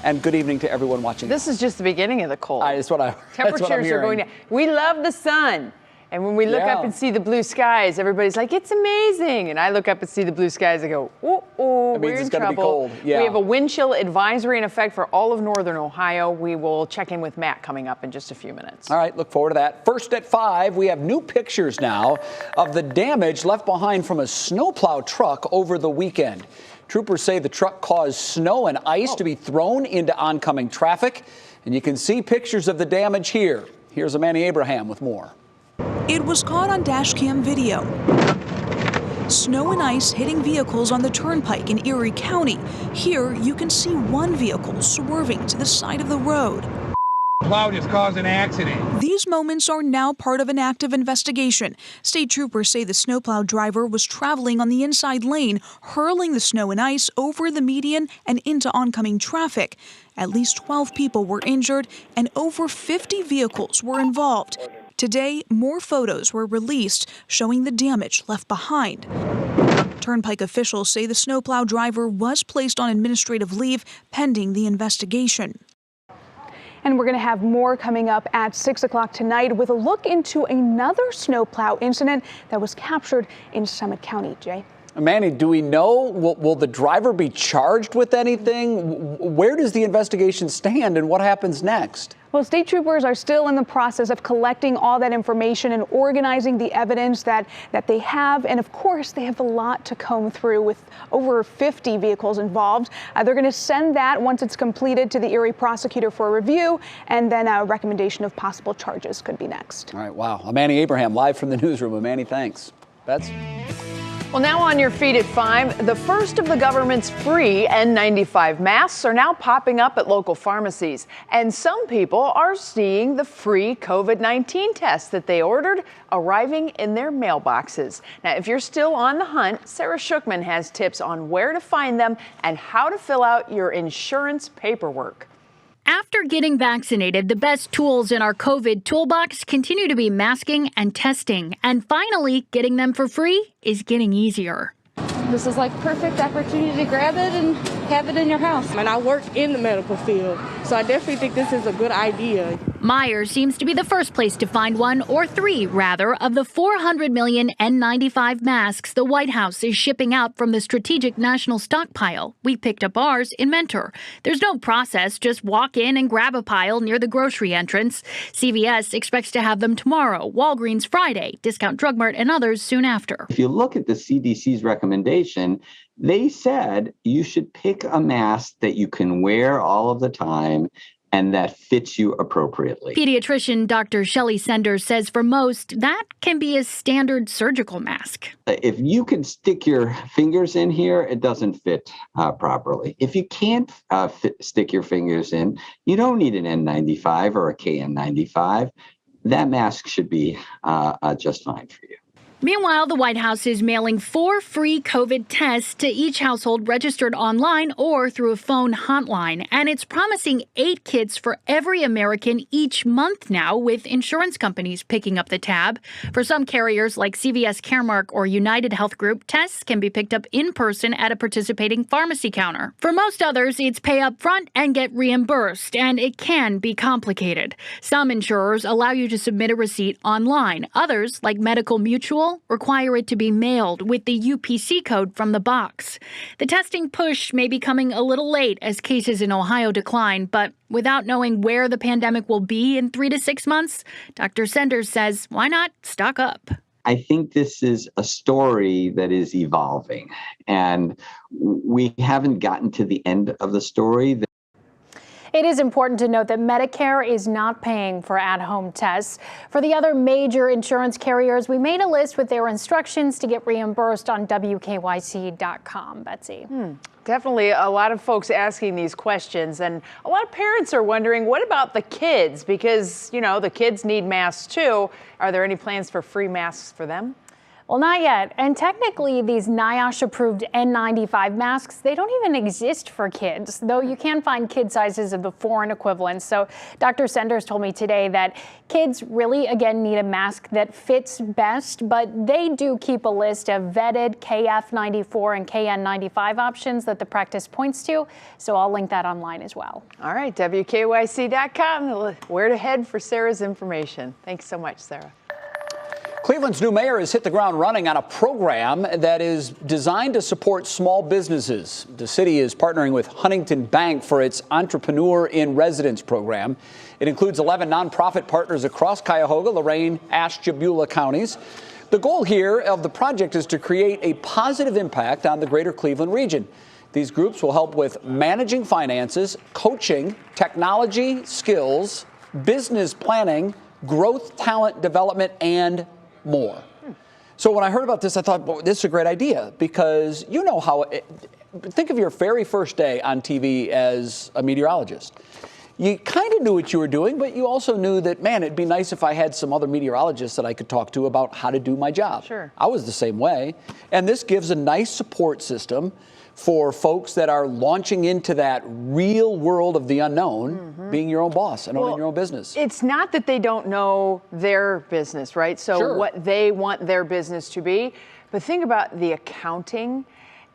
and good evening to everyone watching. This is just the beginning of the cold. That's what Temperatures are going down. We love the sun. And when we look up and see the blue skies, everybody's like, it's amazing. And I look up and see the blue skies and go, we're in trouble. Be cold. Yeah. We have a wind chill advisory in effect for all of northern Ohio. We will check in with Matt coming up in just a few minutes. All right, look forward to that. First at 5, we have new pictures now of the damage left behind from a snowplow truck over the weekend. Troopers say the truck caused snow and ice to be thrown into oncoming traffic. And you can see pictures of the damage here. Here's Amanda Abraham with more. It was caught on dash cam video. Snow and ice hitting vehicles on the Turnpike in Erie County. Here, you can see one vehicle swerving to the side of the road. Plow just caused an accident. These moments are now part of an active investigation. State troopers say the snowplow driver was traveling on the inside lane, hurling the snow and ice over the median and into oncoming traffic. At least 12 people were injured and over 50 vehicles were involved. Today, more photos were released showing the damage left behind. Turnpike officials say the snowplow driver was placed on administrative leave pending the investigation. And we're going to have more coming up at 6 o'clock tonight with a look into another snowplow incident that was captured in Summit County. Jay? Manny, do we know, will the driver be charged with anything? Where does the investigation stand and what happens next? Well, state troopers are still in the process of collecting all that information and organizing the evidence that they have. And of course, they have a lot to comb through with over 50 vehicles involved. They're going to send that once it's completed to the Erie prosecutor for a review, and then a recommendation of possible charges could be next. All right. Wow. Amanda Abraham live from the newsroom. Amanda, thanks. Betsy? Well, now on your feet at 5, the first of the government's free N95 masks are now popping up at local pharmacies. And some people are seeing the free COVID-19 tests that they ordered arriving in their mailboxes. Now, if you're still on the hunt, Sarah Shookman has tips on where to find them and how to fill out your insurance paperwork. After getting vaccinated, the best tools in our COVID toolbox continue to be masking and testing. And finally, getting them for free is getting easier. This is like perfect opportunity to grab it and have it in your house. And I work in the medical field, so I definitely think this is a good idea. Myers seems to be the first place to find one, or 3 rather, of the 400 million N95 masks the White House is shipping out from the Strategic National Stockpile. We picked up ours in Mentor. There's no process, just walk in and grab a pile near the grocery entrance. CVS expects to have them tomorrow, Walgreens Friday, Discount Drug Mart and others soon after. If you look at the CDC's recommendation, they said you should pick a mask that you can wear all of the time and that fits you appropriately. Pediatrician Dr. Shelley Sender says for most, that can be a standard surgical mask. If you can stick your fingers in here, it doesn't fit properly. If you can't stick your fingers in, you don't need an N95 or a KN95. That mask should be just fine for you. Meanwhile, the White House is mailing 4 free COVID tests to each household registered online or through a phone hotline. And it's promising 8 kits for every American each month now, with insurance companies picking up the tab. For some carriers like CVS Caremark or United Health Group, tests can be picked up in person at a participating pharmacy counter. For most others, it's pay up front and get reimbursed, and it can be complicated. Some insurers allow you to submit a receipt online. Others, like Medical Mutual, require it to be mailed with the UPC code from the box. The testing push may be coming a little late as cases in Ohio decline, but without knowing where the pandemic will be in 3 to 6 months, Dr. Sanders says, why not stock up? I think this is a story that is evolving, and we haven't gotten to the end of the story. It is important to note that Medicare is not paying for at-home tests. For the other major insurance carriers, we made a list with their instructions to get reimbursed on WKYC.com. Betsy. Definitely a lot of folks asking these questions, and a lot of parents are wondering, what about the kids? Because, you know, the kids need masks too. Are there any plans for free masks for them? Well, not yet. And technically, these NIOSH-approved N95 masks, they don't even exist for kids, though you can find kid sizes of the foreign equivalents. So Dr. Senders told me today that kids really, again, need a mask that fits best, but they do keep a list of vetted KF94 and KN95 options that the practice points to. So I'll link that online as well. All right, WKYC.com, where to head for Sarah's information. Thanks so much, Sarah. Cleveland's new mayor has hit the ground running on a program that is designed to support small businesses. The city is partnering with Huntington Bank for its Entrepreneur in Residence program. It includes 11 nonprofit partners across Cuyahoga, Lorain, Ashtabula counties. The goal here of the project is to create a positive impact on the greater Cleveland region. These groups will help with managing finances, coaching, technology, skills, business planning, growth, talent development, and more. So when I heard about this, I thought, well, this is a great idea, because you know how, think of your very first day on TV as a meteorologist. You kind of knew what you were doing, but you also knew that, man, it'd be nice if I had some other meteorologists that I could talk to about how to do my job. Sure. I was the same way. And this gives a nice support system for folks that are launching into that real world of the unknown, being your own boss and owning your own business. It's not that they don't know their business, right? So Sure. what they want their business to be. But think about the accounting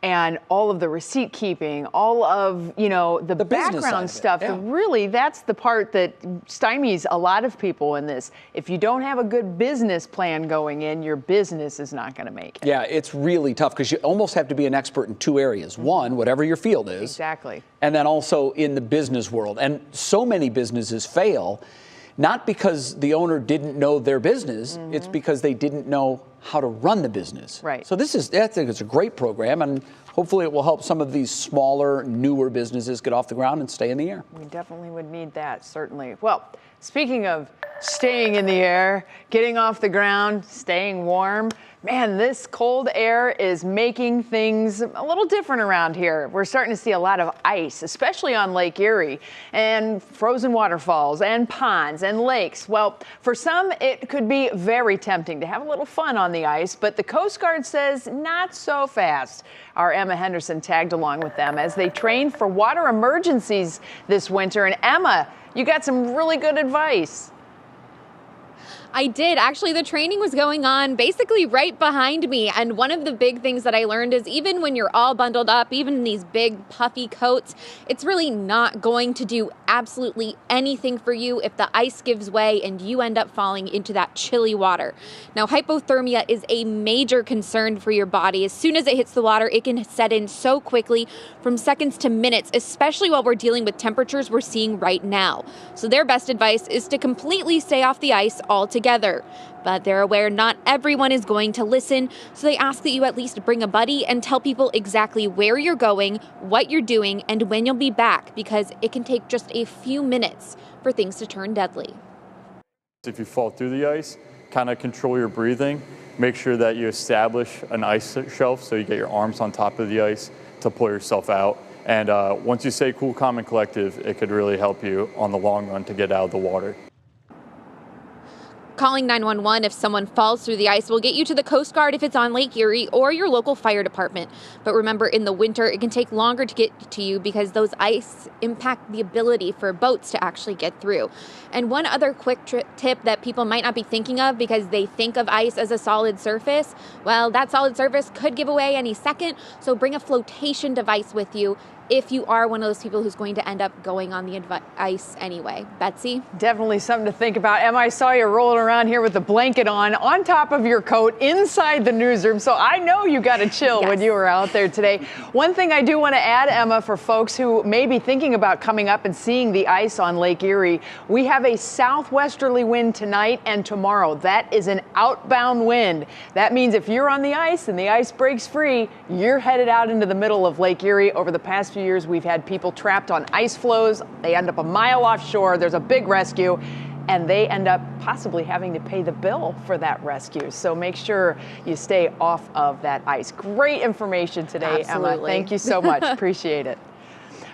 and all of the receipt keeping, all of, you know, the business side of background it, stuff. yeah. Really, that's the part that stymies a lot of people in this. If you don't have a good business plan going in, your business is not going to make it. Yeah, it's really tough because you almost have to be an expert in two areas. One, whatever your field is. Exactly. And then also in the business world. And so many businesses fail, not because the owner didn't know their business, it's because they didn't know how to run the business. Right. So this is, I think it's a great program, and hopefully it will help some of these smaller, newer businesses get off the ground and stay in the air. We definitely would need that, certainly. Well, speaking of staying in the air, getting off the ground, staying warm, man, this cold air is making things a little different around here. We're starting to see a lot of ice, especially on Lake Erie, and frozen waterfalls and ponds and lakes. Well, for some, it could be very tempting to have a little fun on the ice, but the Coast Guard says not so fast. Our Emma Henderson tagged along with them as they trained for water emergencies this winter. And Emma, you got some really good advice. I did. Actually, the training was going on basically right behind me. And one of the big things that I learned is even when you're all bundled up, even in these big puffy coats, it's really not going to do absolutely anything for you if the ice gives way and you end up falling into that chilly water. Now, hypothermia is a major concern for your body. As soon as it hits the water, it can set in so quickly, from seconds to minutes, especially while we're dealing with temperatures we're seeing right now. So their best advice is to completely stay off the ice altogether. But they're aware not everyone is going to listen, so they ask that you at least bring a buddy and tell people exactly where you're going, what you're doing, and when you'll be back, because it can take just a few minutes for things to turn deadly. If you fall through the ice, kind of control your breathing. Make sure that you establish an ice shelf so you get your arms on top of the ice to pull yourself out. And once you stay cool, calm, and collective, it could really help you on the long run to get out of the water. Calling 911 if someone falls through the ice will get you to the Coast Guard if it's on Lake Erie or your local fire department. But remember, in the winter, it can take longer to get to you because those ice impact the ability for boats to actually get through. And one other quick tip that people might not be thinking of because they think of ice as a solid surface, well, that solid surface could give away any second, so bring a flotation device with you if you are one of those people who's going to end up going on the ice anyway. Betsy? Definitely something to think about. Emma, I saw you rolling around here with a blanket on top of your coat inside the newsroom, so I know you got a chill when you were out there today. One thing I do want to add, Emma, for folks who may be thinking about coming up and seeing the ice on Lake Erie, we have a southwesterly wind tonight and tomorrow. That is an outbound wind. That means if you're on the ice and the ice breaks free, you're headed out into the middle of Lake Erie. Over the past few years, we've had people trapped on ice floes. They end up a mile offshore. There's a big rescue, and they end up possibly having to pay the bill for that rescue. So make sure you stay off of that ice. Great information today, Absolutely. Emma. Thank you so much. Appreciate it.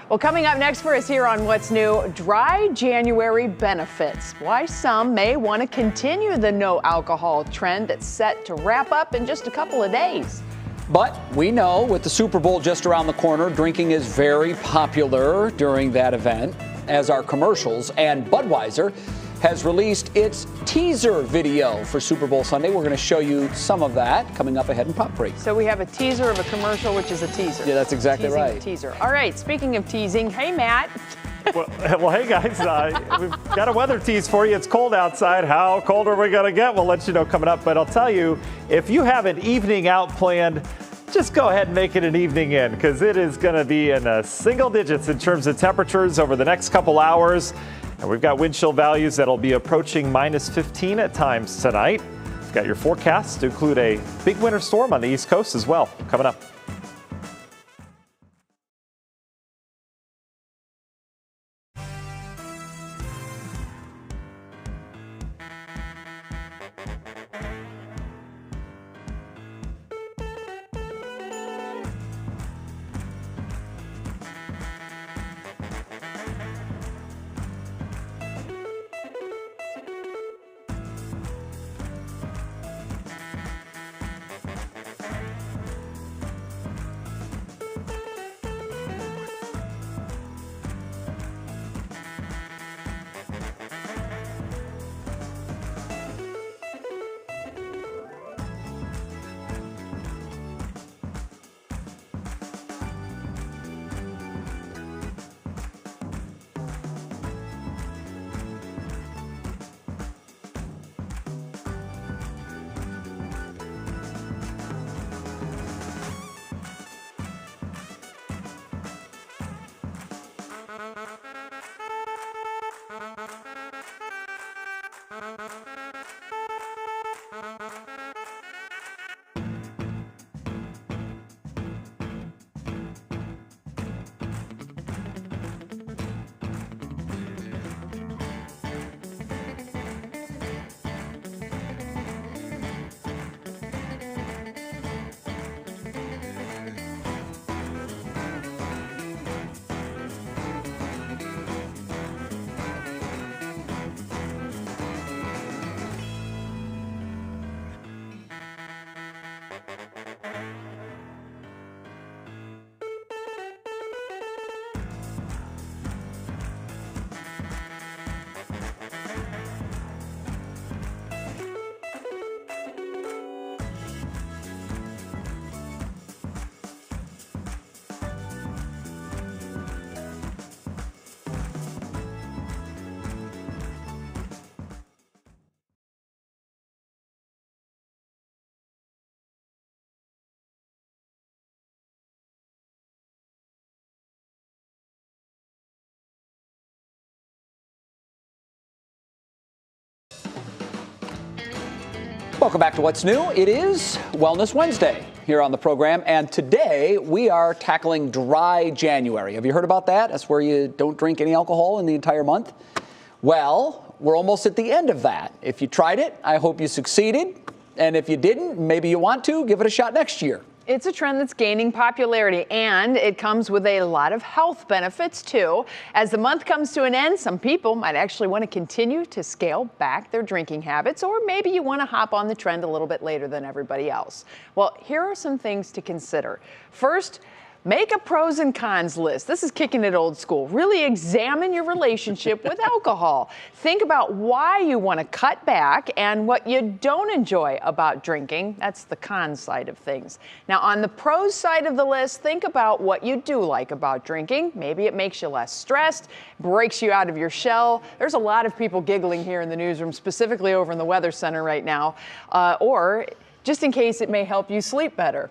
Well, coming up next for us here on What's New, dry January benefits. Why some may want to continue the no alcohol trend that's set to wrap up in just a couple of days. But we know with the Super Bowl just around the corner, drinking is very popular during that event, as are commercials. And Budweiser has released its teaser video for Super Bowl Sunday. We're going to show you some of that coming up ahead in Pop Break. So we have a teaser of a commercial, which is a teaser. Yeah, that's exactly Teasing right. a teaser. All right, speaking of teasing, hey, Matt. Well, hey, guys, we've got a weather tease for you. It's cold outside. How cold are we going to get? We'll let you know coming up. But I'll tell you, if you have an evening out planned, just go ahead and make it an evening in, because it is going to be in single digits in terms of temperatures over the next couple hours. And we've got wind chill values that'll be approaching -15 at times tonight. We've got your forecast to include a big winter storm on the East Coast as well coming up. Welcome back to What's New. It is Wellness Wednesday here on the program, and today we are tackling dry January. Have you heard about that? That's where you don't drink any alcohol in the entire month. Well, we're almost at the end of that. If you tried it, I hope you succeeded. And if you didn't, maybe you want to, give it a shot next year. It's a trend that's gaining popularity, and it comes with a lot of health benefits, too. As the month comes to an end, some people might actually want to continue to scale back their drinking habits, or maybe you want to hop on the trend a little bit later than everybody else. Well, here are some things to consider. First, make a pros and cons list. This is kicking it old school. Really examine your relationship with alcohol. Think about why you want to cut back and what you don't enjoy about drinking. That's the cons side of things. Now, on the pros side of the list, think about what you do like about drinking. Maybe it makes you less stressed, breaks you out of your shell. There's a lot of people giggling here in the newsroom, specifically over in the Weather Center right now, or just in case it may help you sleep better.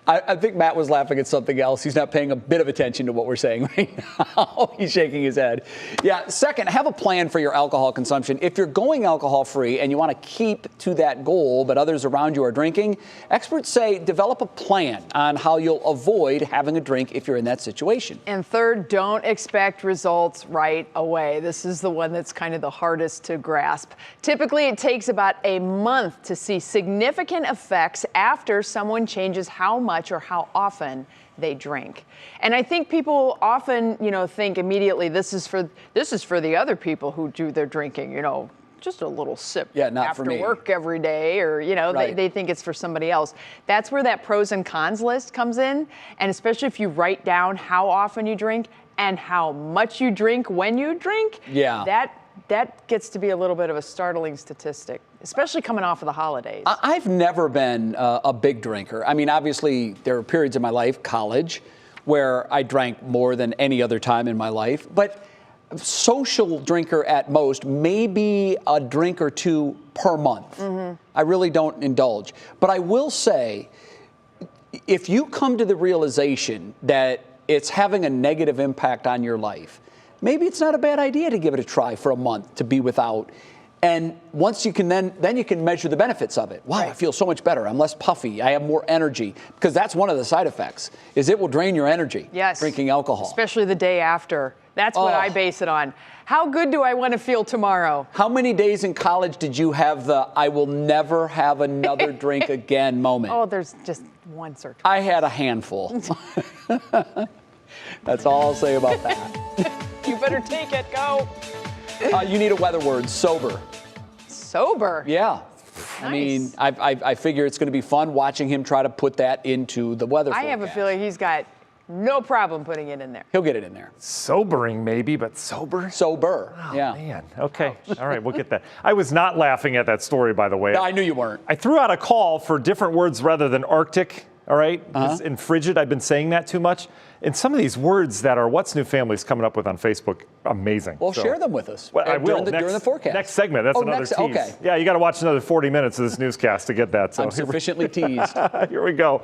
I think Matt was laughing at something else. He's not paying a bit of attention to what we're saying right now. He's shaking his head. Yeah, second, have a plan for your alcohol consumption. If you're going alcohol-free and you want to keep to that goal, but others around you are drinking, experts say develop a plan on how you'll avoid having a drink if you're in that situation. And third, don't expect results right away. This is the one that's kind of the hardest to grasp. Typically, it takes about a month to see significant effects after someone changes how much or how often they drink. And I think people often, think immediately this is for the other people who do their drinking, just a little sip not after for me. work every day, or Right. they think it's for somebody else. That's where that pros and cons list comes in, and especially if you write down how often you drink and how much you drink when you drink. Yeah. That gets to be a little bit of a startling statistic, especially coming off of the holidays. I've never been a big drinker. I mean, obviously, there are periods in my life, college, where I drank more than any other time in my life. But social drinker at most, maybe a drink or two per month. Mm-hmm. I really don't indulge. But I will say, if you come to the realization that it's having a negative impact on your life, maybe it's not a bad idea to give it a try for a month to be without. And once you can then you can measure the benefits of it. Wow, right. I feel so much better. I'm less puffy. I have more energy. Because that's one of the side effects, is it will drain your energy. Yes. Drinking alcohol. Especially the day after. That's what I base it on. How good do I want to feel tomorrow? How many days in college did you have the I will never have another drink again moment? Oh, there's just once or twice. I had a handful. That's all I'll say about that. You better take it. Go. You need a weather word, sober. Sober? Yeah. Nice. I mean, I figure it's going to be fun watching him try to put that into the weather forecast. I have a feeling he's got no problem putting it in there. He'll get it in there. Sobering maybe, but sober? Sober, oh, yeah. Man, okay. All right, we'll get that. I was not laughing at that story, by the way. No, I knew you weren't. I threw out a call for different words rather than Arctic, all right? And frigid, I've been saying that too much. And some of these words that are What's New Family's coming up with on Facebook, amazing. Well, share them with us. Well, I will. During the forecast. Next segment, that's another tease. Okay. Yeah, you got to watch another 40 minutes of this newscast to get that. So I'm sufficiently teased. Here we go.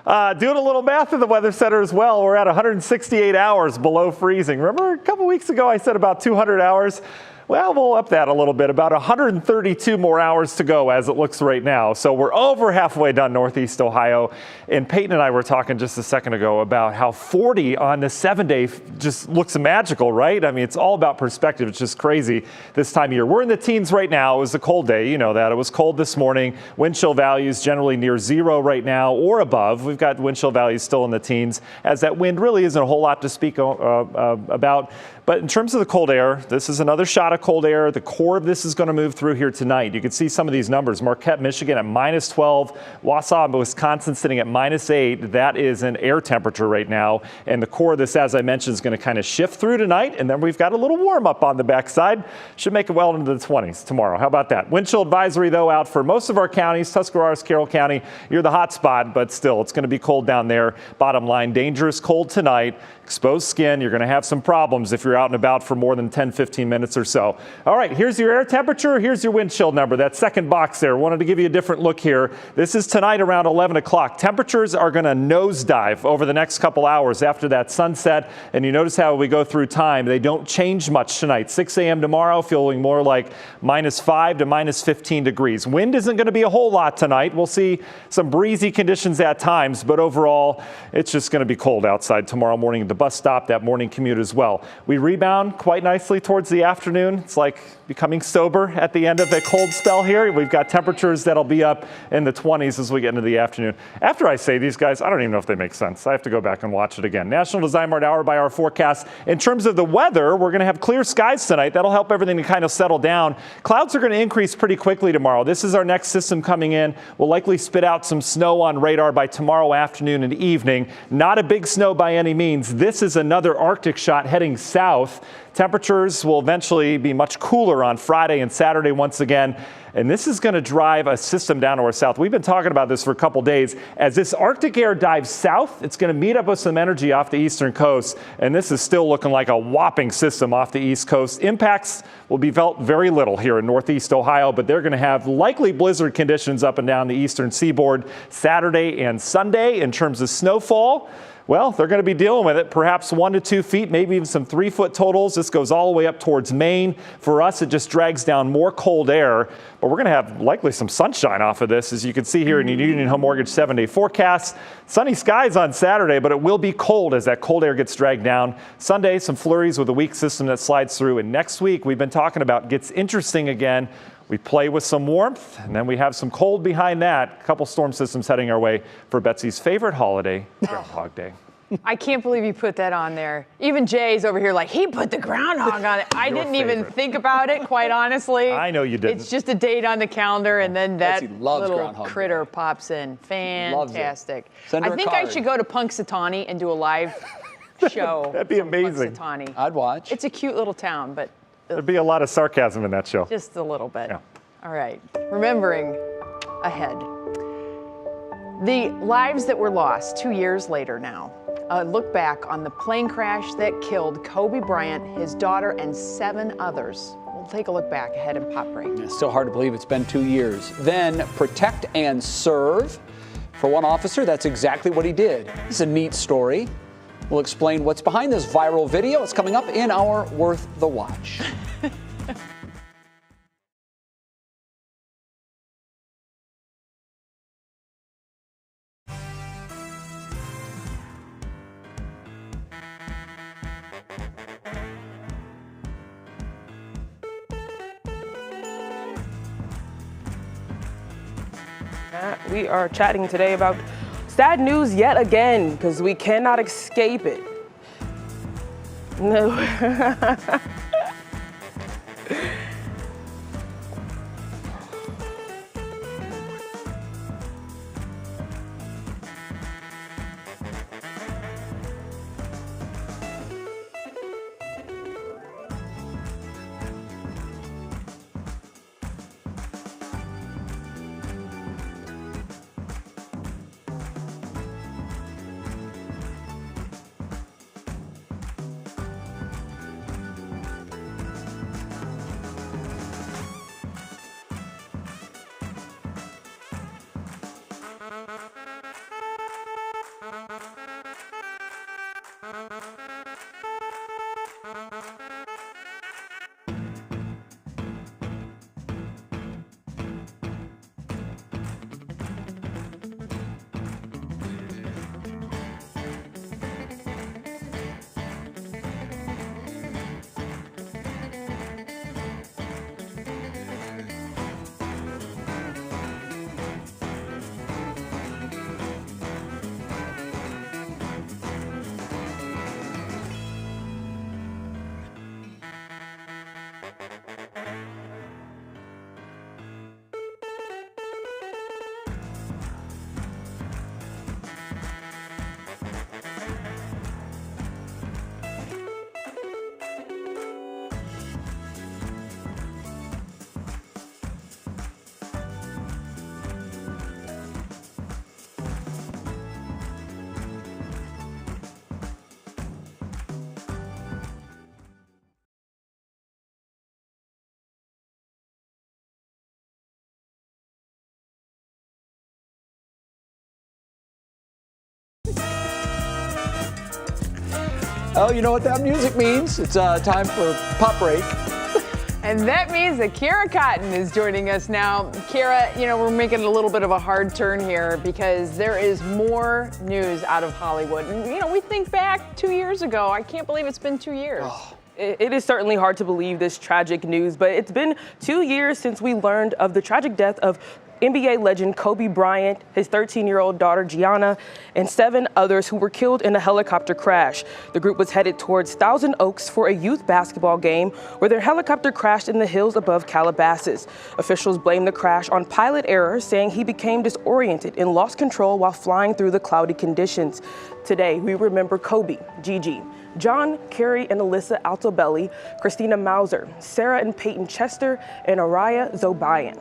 Doing a little math at the Weather Center as well. We're at 168 hours below freezing. Remember a couple weeks ago I said about 200 hours? Well, we'll up that a little bit, about 132 more hours to go as it looks right now. So we're over halfway done Northeast Ohio. And Peyton and I were talking just a second ago about how 40 on the 7-day just looks magical, right? I mean, it's all about perspective. It's just crazy this time of year. We're in the teens right now. It was a cold day. You know that. It was cold this morning. Wind chill values generally near zero right now or above. We've got wind chill values still in the teens, as that wind really isn't a whole lot to speak about. But in terms of the cold air, this is another shot of cold air. The core of this is going to move through here tonight. You can see some of these numbers. Marquette, Michigan at -12. Wausau, Wisconsin sitting at -8. That is an air temperature right now. And the core of this, as I mentioned, is going to kind of shift through tonight. And then we've got a little warm up on the backside. Should make it well into the 20s tomorrow. How about that? Wind chill advisory, though, out for most of our counties. Tuscarawas, Carroll County, you're the hot spot, but still, it's going to be cold down there. Bottom line, dangerous cold tonight. Exposed skin, you're going to have some problems if you're out and about for more than 10, 15 minutes or so. All right, here's your air temperature. Here's your wind chill number, that second box there. Wanted to give you a different look here. This is tonight around 11 o'clock. Temperatures are going to nosedive over the next couple hours after that sunset. And you notice how we go through time. They don't change much tonight. 6 a.m. tomorrow, feeling more like -5 to -15 degrees. Wind isn't going to be a whole lot tonight. We'll see some breezy conditions at times, but overall, it's just going to be cold outside tomorrow morning at the bus stop, that morning commute as well. We rebound quite nicely towards the afternoon. It's like becoming sober at the end of a cold spell here. We've got temperatures that'll be up in the 20s as we get into the afternoon. After I say these guys, I don't even know if they make sense. I have to go back and watch it again. National Design Mart hour by hour forecast. In terms of the weather, we're going to have clear skies tonight. That'll help everything to kind of settle down. Clouds are going to increase pretty quickly tomorrow. This is our next system coming in. We'll likely spit out some snow on radar by tomorrow afternoon and evening. Not a big snow by any means. This is another Arctic shot heading south. Temperatures will eventually be much cooler on Friday and Saturday once again. And this is going to drive a system down to our south. We've been talking about this for a couple days. As this Arctic air dives south, it's going to meet up with some energy off the eastern coast. And this is still looking like a whopping system off the east coast. Impacts will be felt very little here in Northeast Ohio, but they're going to have likely blizzard conditions up and down the eastern seaboard Saturday and Sunday. In terms of snowfall, well, they're going to be dealing with it, perhaps 1 to 2 feet, maybe even some 3-foot totals. This goes all the way up towards Maine. For us, it just drags down more cold air, but we're going to have likely some sunshine off of this, as you can see here in the Union Home Mortgage 7-day forecast. Sunny skies on Saturday, but it will be cold as that cold air gets dragged down. Sunday, some flurries with a weak system that slides through. And next week, we've been talking about gets interesting again. We play with some warmth, and then we have some cold behind that. A couple storm systems heading our way for Betsy's favorite holiday, Groundhog Day. I can't believe you put that on there. Even Jay's over here like, he put the groundhog on it. I didn't even think about it, quite honestly. I know you didn't. It's just a date on the calendar, and then that Betsy loves little Groundhog critter Day. pops in. Fantastic. Send her I a think I card. should go to Punxsutawney and do a live show. That'd be from amazing. Punxsutawney. I'd watch. It's a cute little town, but There'd be a lot of sarcasm in that show. just a little bit. Yeah. All right. Remembering ahead. The lives that were lost 2 years later now. A look back on the plane crash that killed Kobe Bryant, his daughter, and 7 others. We'll take a look back ahead in Pop Break. It's still hard to believe it's been 2 years. Then protect and serve. For one officer, that's exactly what he did. It's a neat story. We'll explain what's behind this viral video. It's coming up in our Worth the Watch. We are chatting today about sad news yet again, because we cannot escape it. No. Oh, you know what that music means? It's time for Pop Break. And that means that Kara Cotton is joining us now. Kara, you know, we're making a little bit of a hard turn here because there is more news out of Hollywood. And, you know, we think back 2 years ago. I can't believe it's been 2 years. Oh. It is certainly hard to believe this tragic news, but it's been 2 years since we learned of the tragic death of NBA legend Kobe Bryant, his 13-year-old daughter Gianna, and 7 others who were killed in a helicopter crash. The group was headed towards Thousand Oaks for a youth basketball game where their helicopter crashed in the hills above Calabasas. Officials blame the crash on pilot error, saying he became disoriented and lost control while flying through the cloudy conditions. Today, we remember Kobe, Gigi, John, Carrie, and Alyssa Altobelli, Christina Mauser, Sarah and Peyton Chester, and Araya Zobayan.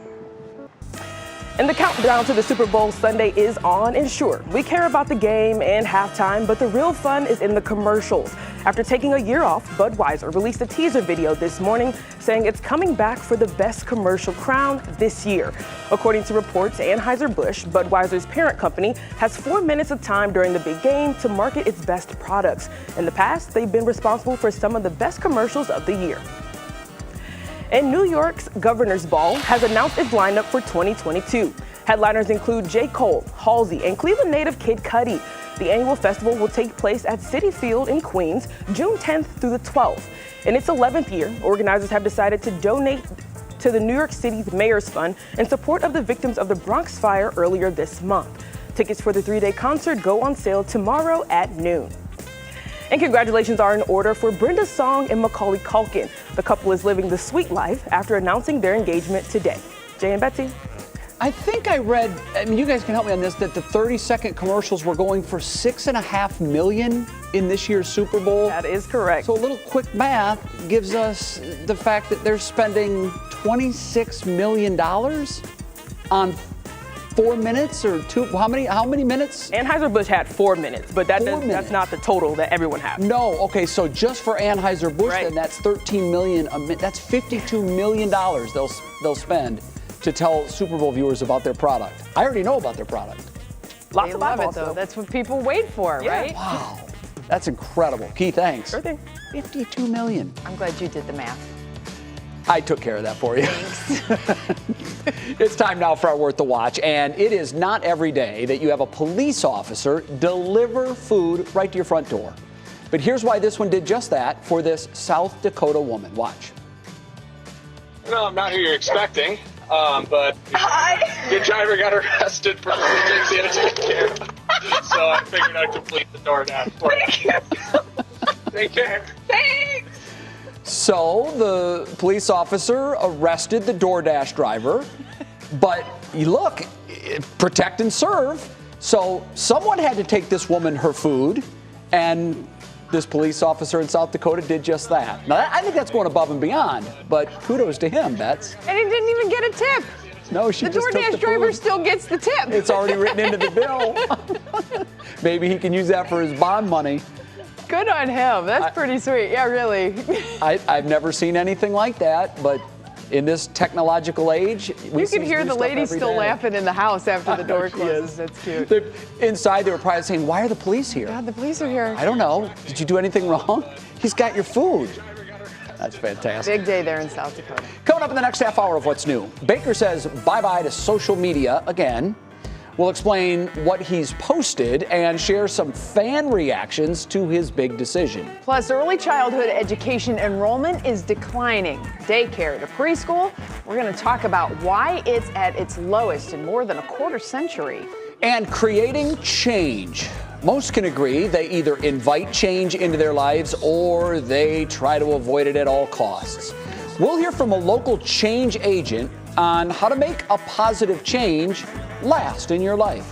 And the countdown to the Super Bowl Sunday is on, and sure, we care about the game and halftime, but the real fun is in the commercials. After taking a year off, Budweiser released a teaser video this morning saying it's coming back for the best commercial crown this year. According to reports, Anheuser-Busch, Budweiser's parent company, has 4 minutes of time during the big game to market its best products. In the past, they've been responsible for some of the best commercials of the year. And New York's Governor's Ball has announced its lineup for 2022. Headliners include J. Cole, Halsey, and Cleveland native Kid Cudi. The annual festival will take place at Citi Field in Queens, June 10th through the 12th. In its 11th year, organizers have decided to donate to the New York City's Mayor's Fund in support of the victims of the Bronx fire earlier this month. Tickets for the 3-day concert go on sale tomorrow at noon. And congratulations are in order for Brenda Song and Macaulay Culkin. The couple is living the sweet life after announcing their engagement today. Jay and Betsy. I think I read, you guys can help me on this, that the 30-second commercials were going for $6.5 million in this year's Super Bowl. That is correct. So a little quick math gives us the fact that they're spending $26 million on 4 minutes or two. How many minutes? Anheuser-Busch had 4 minutes, but that's not the total that everyone had. No, okay, so just for Anheuser-Busch, right. then that's $13 million a minute. That's $52 million they'll spend to tell Super Bowl viewers about their product. I already know about their product. Lots They of love it, eyeballs, though. That's what people wait for, right? Wow, that's incredible. Key, thanks. Sure thing. $52 million. I'm glad you did the math. I took care of that for you. It's time now for our Worth the Watch, and it is not every day that you have a police officer deliver food right to your front door. But here's why this one did just that for this South Dakota woman. Watch. No, I'm not who you're expecting, but your driver got arrested for things he had to take care of. So I figured I'd complete the DoorDash for you. Take care. Thanks. So the police officer arrested the DoorDash driver, but you look, protect and serve. So someone had to take this woman her food, and this police officer in South Dakota did just that. Now, I think that's going above and beyond, but kudos to him, Bets. And he didn't even get a tip. No, she The just took DoorDash the driver food. still gets the tip. It's already written into the bill. Maybe he can use that for his bond money. Good on him. That's pretty sweet. Yeah, really. I've never seen anything like that, but in this technological age, You can hear the lady still laughing in the house after the door She closes. is. That's cute. Inside, they were probably saying, "Why are the police here?" God, the police are here. I don't know. Did you do anything wrong? He's got your food. That's fantastic. Big day there in South Dakota. Coming up in the next half hour of What's New, Baker says bye-bye to social media again. We'll explain what he's posted and share some fan reactions to his big decision. Plus, early childhood education enrollment is declining. Daycare to preschool. We're going to talk about why it's at its lowest in more than a quarter century. And creating change. Most can agree they either invite change into their lives or they try to avoid it at all costs. We'll hear from a local change agent on how to make a positive change last in your life.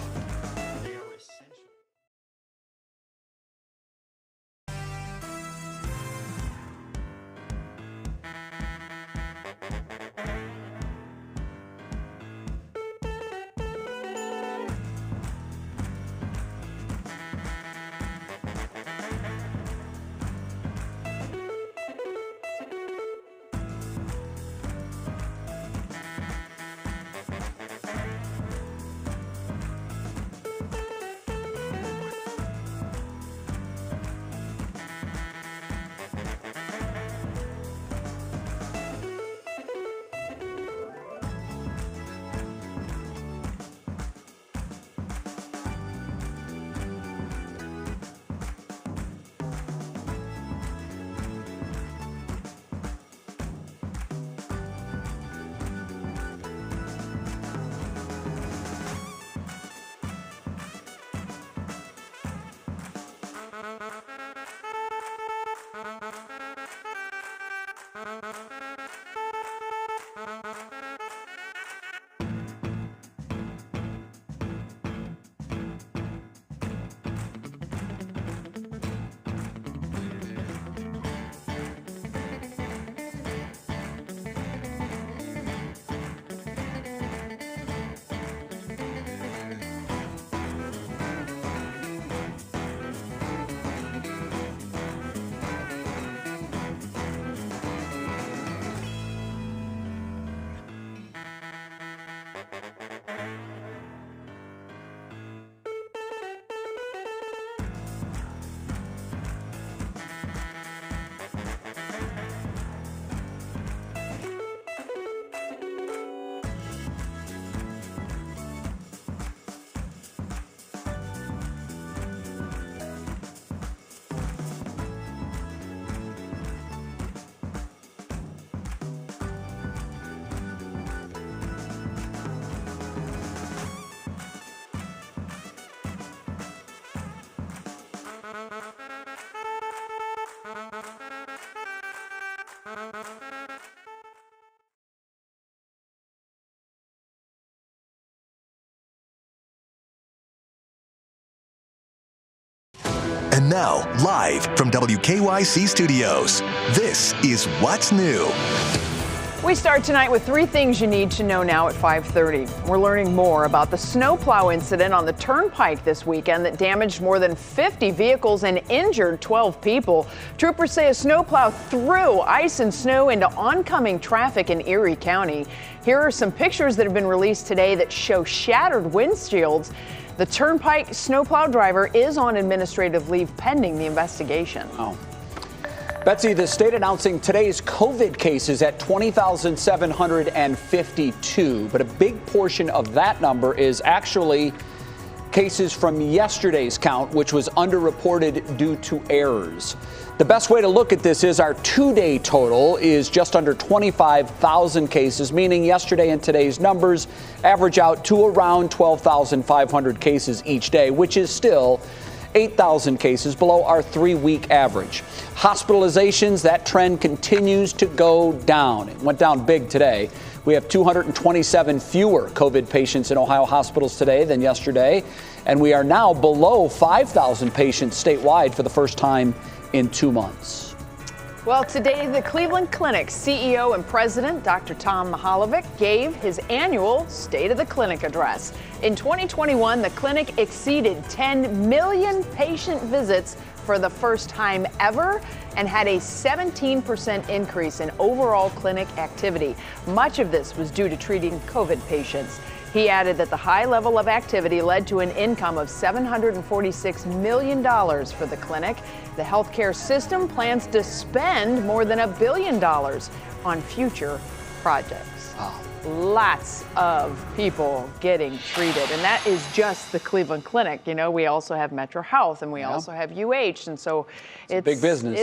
And now, live from WKYC Studios, this is What's New. We start tonight with 3 things you need to know now at 5:30. We're learning more about the snowplow incident on the Turnpike this weekend that damaged more than 50 vehicles and injured 12 people. Troopers say a snowplow threw ice and snow into oncoming traffic in Erie County. Here are some pictures that have been released today that show shattered windshields. The Turnpike snowplow driver is on administrative leave pending the investigation. Oh. Betsy, the state announcing today's COVID cases at 20,752, but a big portion of that number is actually cases from yesterday's count, which was underreported due to errors. The best way to look at this is our 2-day total is just under 25,000 cases, meaning yesterday and today's numbers average out to around 12,500 cases each day, which is still 8,000 cases below our 3-week average. Hospitalizations, that trend continues to go down. It went down big today. We have 227 fewer COVID patients in Ohio hospitals today than yesterday, and we are now below 5,000 patients statewide for the first time in 2 months. Well, today the Cleveland Clinic CEO and president, Dr. Tom Mahalovic, gave his annual State of the Clinic address. In 2021, the clinic exceeded 10 million patient visits for the first time ever and had a 17% increase in overall clinic activity. Much of this was due to treating COVID patients. He added that the high level of activity led to an income of $746 million for the clinic. The healthcare system plans to spend more than $1 billion on future projects. Wow. Lots of people getting treated, and that is just the Cleveland Clinic. You know, we also have Metro Health, and we also have UH, and so it's big business.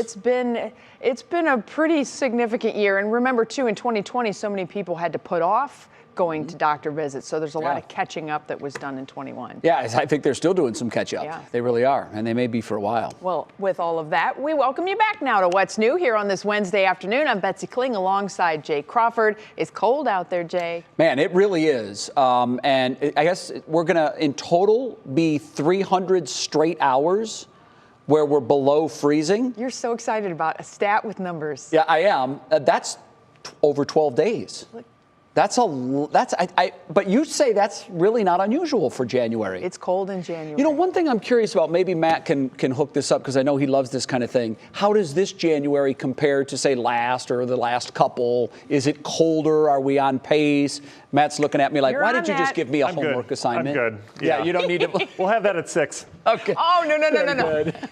It's been a pretty significant year, and remember too, in 2020, so many people had to put off going to doctor visits, so there's a lot of catching up that was done in 21. Yeah, I think they're still doing some catch up. Yeah. They really are, and they may be for a while. Well, with all of that, we welcome you back now to What's New here on this Wednesday afternoon. I'm Betsy Kling alongside Jay Crawford. It's cold out there, Jay. Man, it really is. And I guess we're going to, in total, be 300 straight hours where we're below freezing. You're so excited about a stat with numbers. Yeah, I am. That's over 12 days. But you say that's really not unusual for January. It's cold in January. You know, one thing I'm curious about, maybe Matt can hook this up because I know he loves this kind of thing. How does this January compare to, say, last or the last couple? Is it colder? Are we on pace? Matt's looking at me like, why did you just give me a homework assignment? I'm good. Yeah, you don't need to. We'll have that at 6. Okay. Oh, no. Good.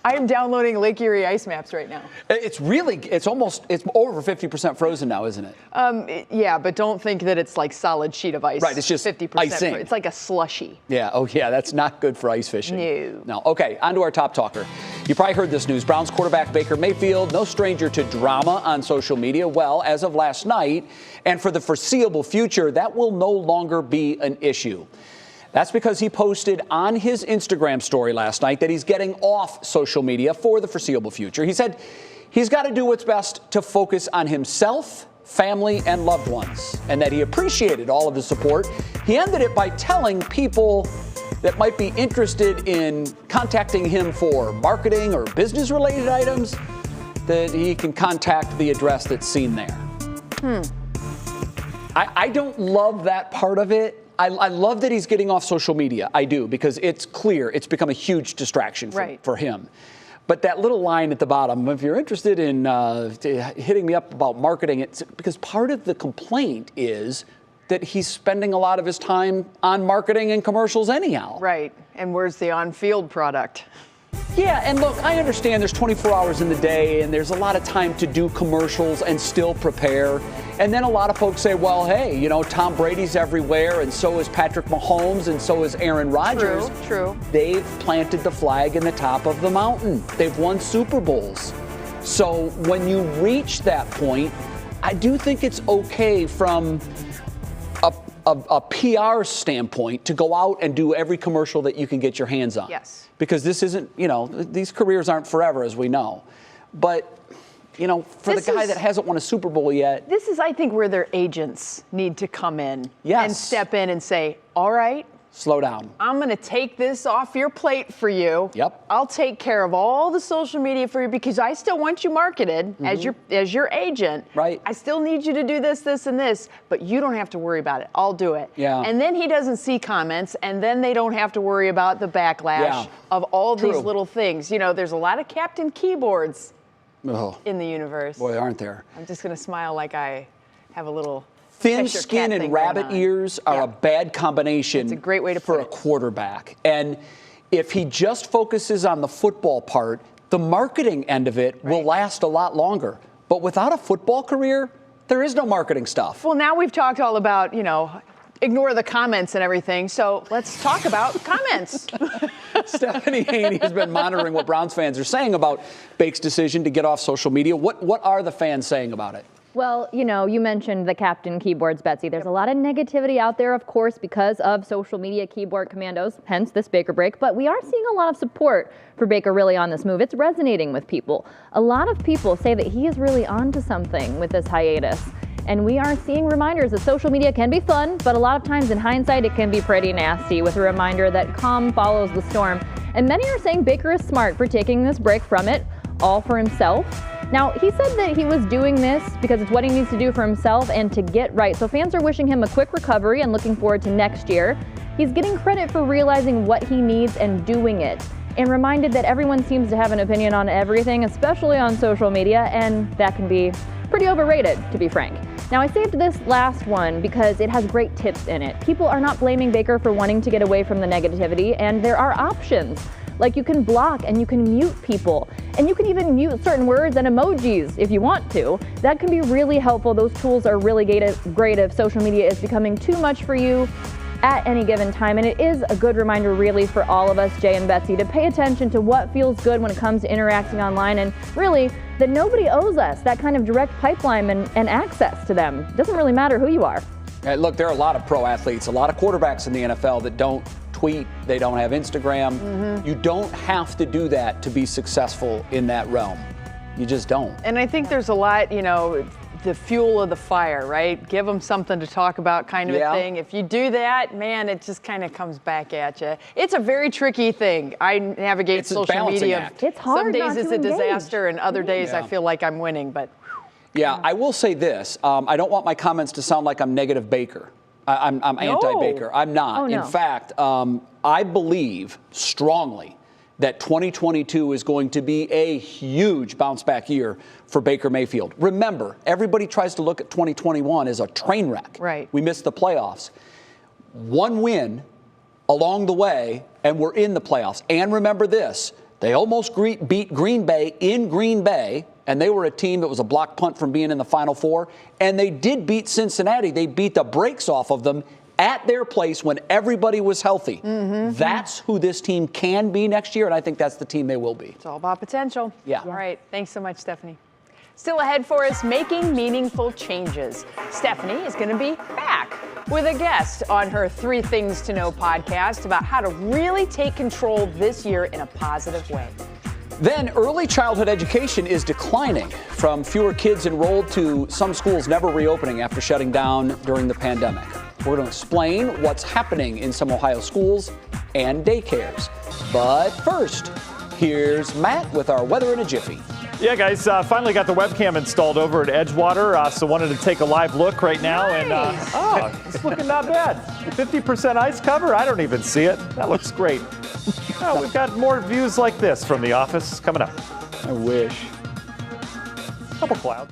I am downloading Lake Erie ice maps right now. It's over 50% frozen now, isn't it? Yeah, but don't think that it's like solid sheet of ice. Right, it's just 50%. icing. It's like a slushy. Yeah, that's not good for ice fishing. No. Okay, on to our top talker. You probably heard this news. Browns quarterback Baker Mayfield, no stranger to drama on social media. Well, as of last night, and for the foreseeable future, that will no longer be an issue. That's because he posted on his Instagram story last night that he's getting off social media for the foreseeable future. He said he's got to do what's best to focus on himself, family, and loved ones, and that he appreciated all of the support. He ended it by telling people that might be interested in contacting him for marketing or business-related items that he can contact the address that's seen there. I don't love that part of it. I love that he's getting off social media. I do, because it's clear it's become a huge distraction for him. But that little line at the bottom, if you're interested in hitting me up about marketing, it's because part of the complaint is that he's spending a lot of his time on marketing and commercials anyhow. Right. And where's the on-field product? Yeah, and look, I understand there's 24 hours in the day and there's a lot of time to do commercials and still prepare. And then a lot of folks say, well, hey, you know, Tom Brady's everywhere and so is Patrick Mahomes and so is Aaron Rodgers. True. They've planted the flag in the top of the mountain. They've won Super Bowls. So when you reach that point, I do think it's okay from a PR standpoint to go out and do every commercial that you can get your hands on. Yes. Because this isn't, you know, these careers aren't forever, as we know. But you know, for the guy that hasn't won a Super Bowl yet. This is, I think, where their agents need to come in Yes. and step in and say, all right, slow down. I'm going to take this off your plate for you. Yep. I'll take care of all the social media for you because I still want you marketed as your agent. Right. I still need you to do this, this, and this, but you don't have to worry about it. I'll do it. Yeah. And then he doesn't see comments, and then they don't have to worry about the backlash of all these little things. You know, there's a lot of Captain Keyboards in the universe. Boy, aren't there. I'm just going to smile like I have a little Thin Cheshire skin cat and thing rabbit going on. ears are a bad combination. It's a great way to for put a quarterback. And if he just focuses on the football part, the marketing end of it will last a lot longer. But without a football career, there is no marketing stuff. Well, now we've talked all about, you know, ignore the comments and everything. So let's talk about comments. Stephanie Haney has been monitoring what Browns fans are saying about Bake's decision to get off social media. What are the fans saying about it? Well, you know, you mentioned the Captain Keyboards, Betsy. There's a lot of negativity out there, of course, because of social media keyboard commandos, hence this Baker break. But we are seeing a lot of support for Baker really on this move. It's resonating with people. A lot of people say that he is really onto something with this hiatus. And we are seeing reminders that social media can be fun, but a lot of times in hindsight, it can be pretty nasty, with a reminder that calm follows the storm. And many are saying Baker is smart for taking this break from it, all for himself. Now, he said that he was doing this because it's what he needs to do for himself and to get right. So fans are wishing him a quick recovery and looking forward to next year. He's getting credit for realizing what he needs and doing it, and reminded that everyone seems to have an opinion on everything, especially on social media, and that can be pretty overrated, to be frank. Now, I saved this last one because it has great tips in it. People are not blaming Baker for wanting to get away from the negativity, and there are options. Like, you can block and you can mute people, and you can even mute certain words and emojis if you want to. That can be really helpful. Those tools are really great if social media is becoming too much for you at any given time. And it is a good reminder really for all of us, Jay and Betsy, to pay attention to what feels good when it comes to interacting online, and really that nobody owes us that kind of direct pipeline and access to them. It doesn't really matter who you are. Look, there are a lot of pro athletes, a lot of quarterbacks in the NFL that don't tweet, they don't have Instagram. You don't have to do that to be successful in that realm. You just don't. And I think there's a lot, you know, the fuel of the fire, right? Give them something to talk about kind of a thing. If you do that, man, it just kind of comes back at you. It's a very tricky thing. I navigate social media. It's hard. Some days it's a engage. disaster, and other days I feel like I'm winning, but. Yeah, I will say this. I don't want my comments to sound like I'm negative Baker. I'm anti-Baker. I'm not. Oh, no. In fact, I believe strongly that 2022 is going to be a huge bounce-back year for Baker Mayfield. Remember, everybody tries to look at 2021 as a train wreck. Right. We missed the playoffs. One win along the way, and we're in the playoffs. And remember this, they almost beat Green Bay in Green Bay, and they were a team that was a block punt from being in the Final Four. And they did beat Cincinnati. They beat the brakes off of them at their place when everybody was healthy. That's who this team can be next year, and I think that's the team they will be. It's all about potential. Yeah. All right. Thanks so much, Stephanie. Still ahead for us, making meaningful changes. Stephanie is going to be back with a guest on her 3 Things to Know podcast about how to really take control this year in a positive way. Then early childhood education is declining, from fewer kids enrolled to some schools never reopening after shutting down during the pandemic. We're going to explain what's happening in some Ohio schools and daycares. But first, here's Matt with our weather in a jiffy. Yeah, guys, finally got the webcam installed over at Edgewater, so wanted to take a live look right now. Nice. And it's looking not bad. 50% ice cover. I don't even see it. That looks great. We've got more views like this from the office coming up. I wish. A couple clouds.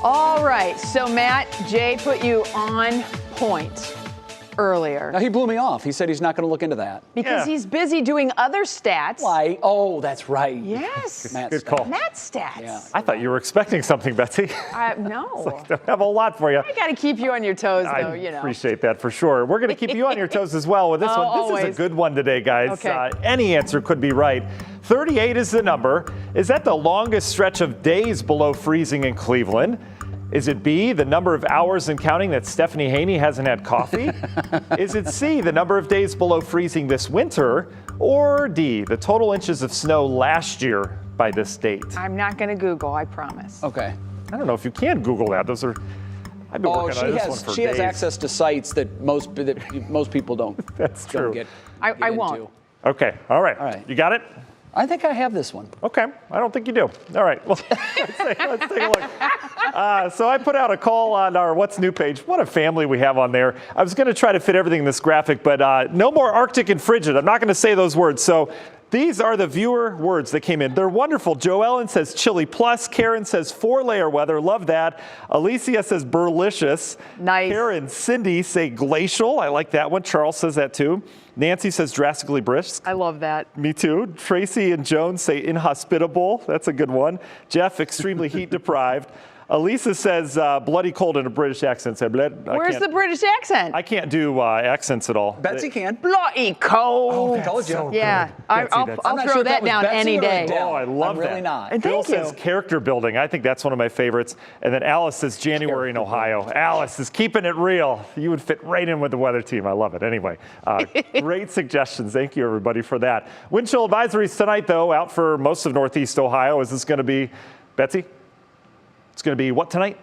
All right, so Matt, Jay put you on point earlier. Now, he blew me off. He said he's not going to look into that. Because he's busy doing other stats. Why? Oh, that's right. Yes. Matt's Good call. Matt's stats. Yeah. I thought you were expecting something, Betsy. No. I have a lot for you. I got to keep you on your toes, though, I you know. appreciate that for sure. We're going to keep you on your toes as well with this one. This always. is a good one today, guys. Okay. Any answer could be right. 38 is the number. Is that the longest stretch of days below freezing in Cleveland? Is it B, the number of hours and counting that Stephanie Haney hasn't had coffee? Is it C, the number of days below freezing this winter? Or D, the total inches of snow last year by this date? I'm not going to Google, I promise. Okay. I don't know if you can Google that. Those are, I've been working on this one for she days. has access to sites that most people don't. That's true. I won't. Into. Okay, all right. All right. You got it? I think I have this one. Okay, I don't think you do. All right, well, let's take a look. So I put out a call on our What's New page. What a family we have on there. I was going to try to fit everything in this graphic, but no more Arctic and frigid. I'm not going to say those words. So these are the viewer words that came in. They're wonderful. Joellen says chilly plus. Karen says 4-layer weather. Love that. Alicia says burlicious. Nice. Karen, Cindy say glacial. I like that one. Charles says that too. Nancy says drastically brisk. I love that. Me too. Tracy and Joan say inhospitable. That's a good one. Jeff, extremely heat deprived. Elisa says bloody cold in a British accent. Where's the British accent? I can't do accents at all. Betsy can. Bloody cold. I told you. so Yeah, Betsy, I'll I'm not throw sure if that was down Betsy any or day. Adele. Oh, I love I'm that. really not. And Bill thank you. says character building. I think that's one of my favorites. And then Alice says January in Ohio. Alice is keeping it real. You would fit right in with the weather team. I love it. Anyway, great suggestions. Thank you, everybody, for that. Wind chill advisories tonight, though, out for most of Northeast Ohio. Is this going to be, Betsy? It's going to be what tonight?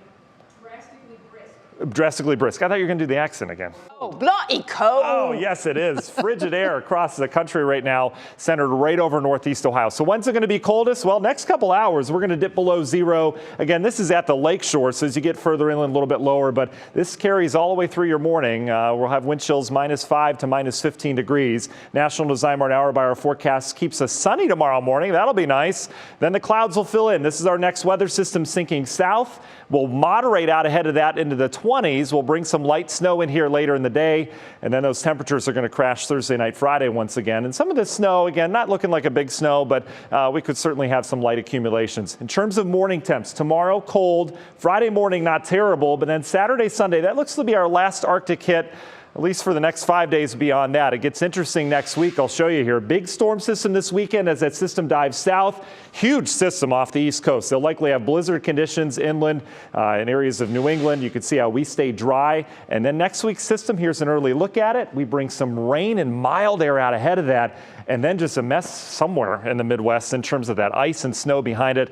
Drastically brisk. I thought you were going to do the accent again. Oh, bloody cold. Oh, yes, it is. Frigid air across the country right now, centered right over Northeast Ohio. So when's it going to be coldest? Well, next couple hours, we're going to dip below zero. Again, this is at the lakeshore, so as you get further inland, a little bit lower, but this carries all the way through your morning. We'll have wind chills -5 to -15 degrees. National Design Hour by our forecast keeps us sunny tomorrow morning. That'll be nice. Then the clouds will fill in. This is our next weather system sinking south. We'll moderate out ahead of that into the 20s. We'll bring some light snow in here later in the day, and then those temperatures are going to crash Thursday night, Friday once again. And some of this snow, again, not looking like a big snow, but we could certainly have some light accumulations. In terms of morning temps, tomorrow cold, Friday morning not terrible, but then Saturday, Sunday, that looks to be our last Arctic hit, at least for the next 5 days beyond that. It gets interesting next week. I'll show you here. Big storm system this weekend as that system dives south. Huge system off the East Coast. They'll likely have blizzard conditions inland in areas of New England. You can see how we stay dry. And then next week's system, here's an early look at it. We bring some rain and mild air out ahead of that. And then just a mess somewhere in the Midwest in terms of that ice and snow behind it.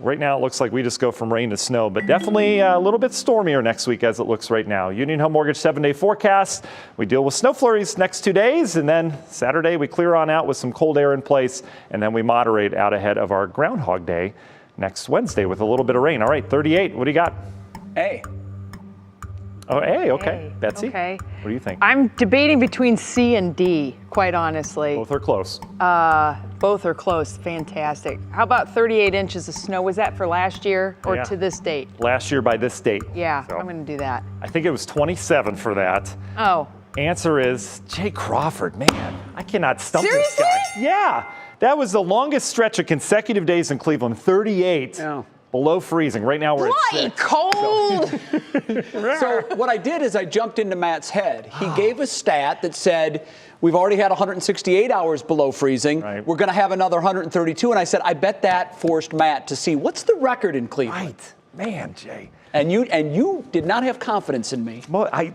Right now, it looks like we just go from rain to snow, but definitely a little bit stormier next week as it looks right now. Union Home Mortgage 7-day forecast. We deal with snow flurries next 2 days, and then Saturday we clear on out with some cold air in place, and then we moderate out ahead of our Groundhog Day next Wednesday with a little bit of rain. All right, 38. What do you got? A. Oh, A. Okay. A. Betsy? Okay. What do you think? I'm debating between C and D, quite honestly. Both are close. Both are close. Fantastic. How about 38 inches of snow? Was that for last year or to this date? Last year by this date. Yeah, So, I'm going to do that. I think it was 27 for that. Oh. Answer is Jay Crawford. Man, I cannot stump Seriously? this guy. Yeah. That was the longest stretch of consecutive days in Cleveland, 38. Yeah. Below freezing. Right now we're Bloody at 6. cold. So what I did is I jumped into Matt's head. He gave a stat that said, we've already had 168 hours below freezing. Right. We're going to have another 132. And I said, I bet that forced Matt to see what's the record in Cleveland. Right. Man, Jay. And you did not have confidence in me. Well, I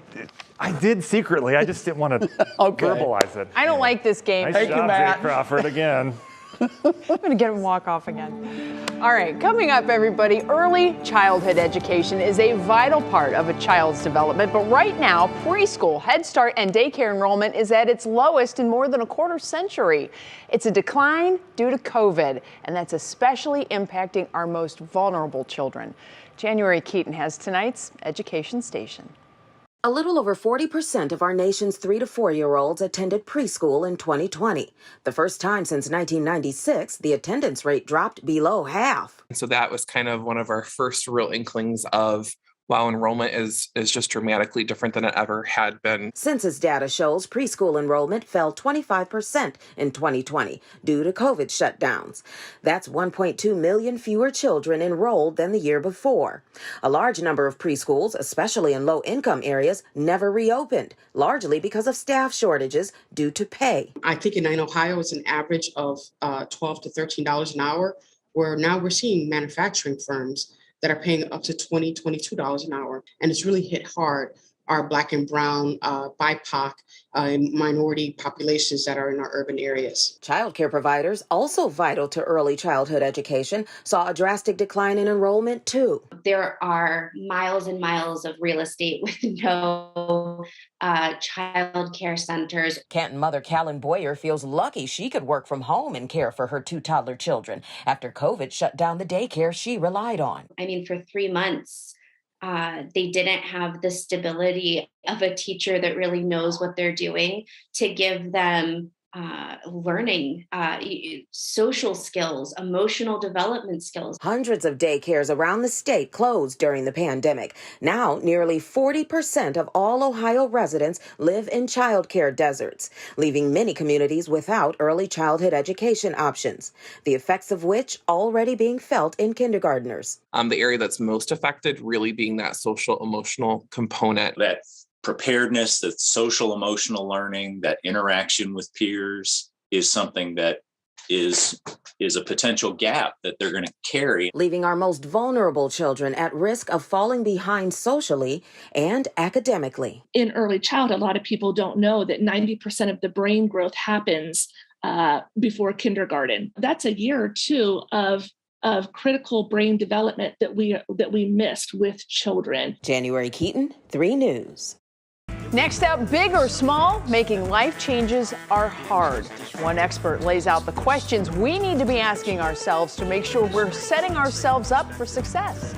did secretly. I just didn't want to verbalize it. I don't like this game. Nice Thank job, you, Matt. Jay Crawford, again. I'm going to get him walk off again. All right, coming up, everybody, early childhood education is a vital part of a child's development. But right now, preschool, Head Start, and daycare enrollment is at its lowest in more than a quarter century. It's a decline due to COVID, and that's especially impacting our most vulnerable children. January Keaton has tonight's Education Station. A little over 40% of our nation's 3 to 4-year-olds attended preschool in 2020. The first time since 1996, the attendance rate dropped below half. So that was kind of one of our first real inklings of, wow, enrollment is just dramatically different than it ever had been. Census data shows preschool enrollment fell 25% in 2020 due to COVID shutdowns. That's 1.2 million fewer children enrolled than the year before. A large number of preschools, especially in low-income areas, never reopened, largely because of staff shortages due to pay. I think in Ohio it's an average of $12 to $13 an hour, where now we're seeing manufacturing firms that are paying up to $20, $22 an hour. And it's really hit hard our Black and Brown, BIPOC, and minority populations that are in our urban areas. Child care providers, also vital to early childhood education, saw a drastic decline in enrollment too. There are miles and miles of real estate with no child care centers. Canton mother Callan Boyer feels lucky she could work from home and care for her 2 toddler children after COVID shut down the daycare she relied on. I mean, for 3 months, they didn't have the stability of a teacher that really knows what they're doing to give them learning, social skills, emotional development skills. Hundreds of daycares around the state closed during the pandemic. Now, nearly 40% of all Ohio residents live in child care deserts, leaving many communities without early childhood education options, the effects of which already being felt in kindergartners. The area that's most affected really being that social emotional component. That preparedness, that social emotional learning, that interaction with peers is something that is a potential gap that they're going to carry. Leaving our most vulnerable children at risk of falling behind socially and academically. In early childhood, a lot of people don't know that 90% of the brain growth happens before kindergarten. That's a year or two of critical brain development that we missed with children. January Keaton, 3 News. Next up, big or small, making life changes are hard. One expert lays out the questions we need to be asking ourselves to make sure we're setting ourselves up for success.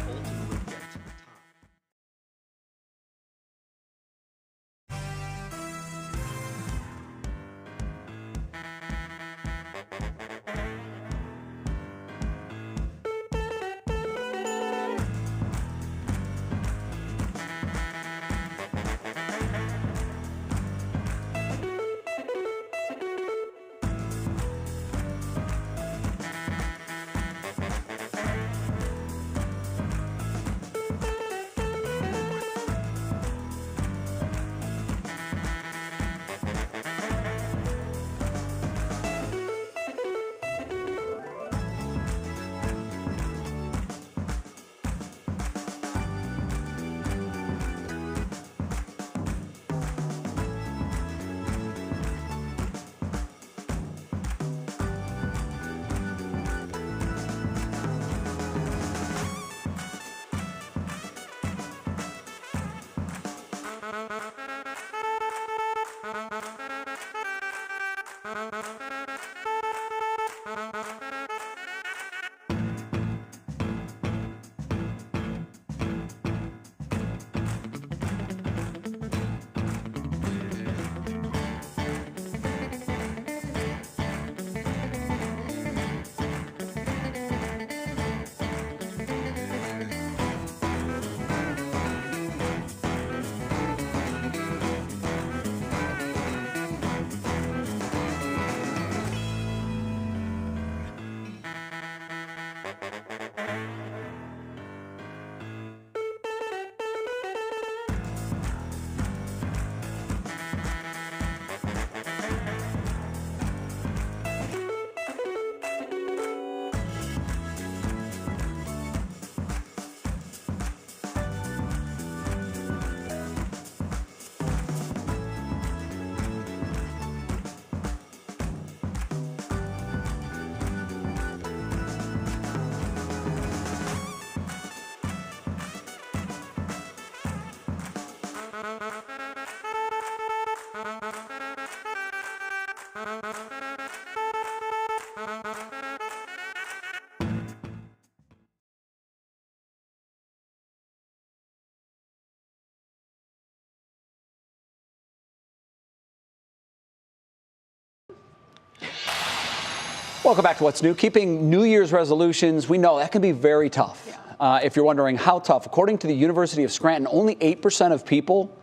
Welcome back to What's New. Keeping New Year's resolutions, we know that can be very tough. If you're wondering how tough, according to the University of Scranton, only 8% of people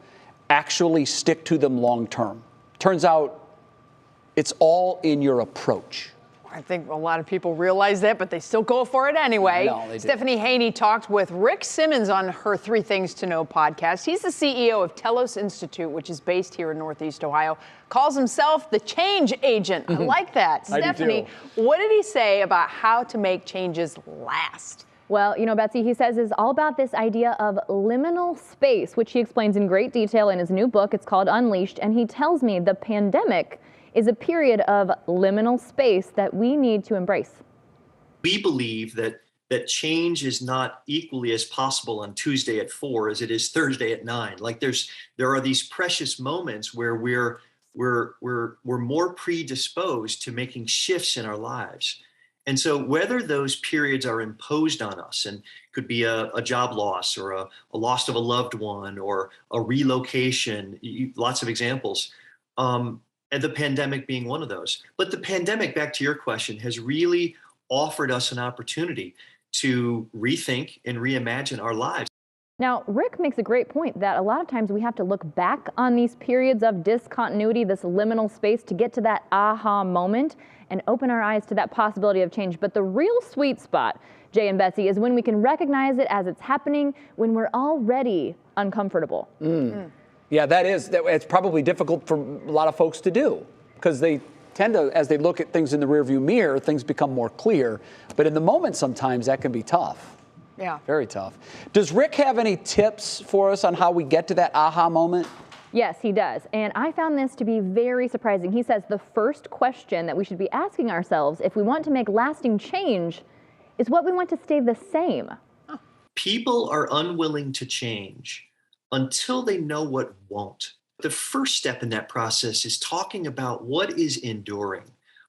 actually stick to them long term. Turns out it's all in your approach. I think a lot of people realize that, but they still go for it anyway. No, they do. Stephanie Haney talked with Rick Simmons on her 3 Things to Know podcast. He's the CEO of Telos Institute, which is based here in Northeast Ohio. Calls himself the change agent. I like that. I do Stephanie, too. what did he say about how to make changes last? Well, you know, Betsy, he says is all about this idea of liminal space, which he explains in great detail in his new book. It's called Unleashed. And he tells me the pandemic is a period of liminal space that we need to embrace. We believe that change is not equally as possible on Tuesday at 4 as it is Thursday at 9. Like there are these precious moments where we're more predisposed to making shifts in our lives. And so whether those periods are imposed on us, and could be a job loss or a loss of a loved one or a relocation, lots of examples, and the pandemic being one of those. But the pandemic, back to your question, has really offered us an opportunity to rethink and reimagine our lives. Now, Rick makes a great point that a lot of times we have to look back on these periods of discontinuity, this liminal space, to get to that aha moment and open our eyes to that possibility of change. But the real sweet spot, Jay and Betsy, is when we can recognize it as it's happening when we're already uncomfortable. Yeah, it's probably difficult for a lot of folks to do because they tend to, as they look at things in the rearview mirror, things become more clear. But in the moment, sometimes that can be tough. Yeah. Very tough. Does Rick have any tips for us on how we get to that aha moment? Yes, he does. And I found this to be very surprising. He says the first question that we should be asking ourselves if we want to make lasting change is what we want to stay the same. People are unwilling to change until they know what won't. The first step in that process is talking about what is enduring,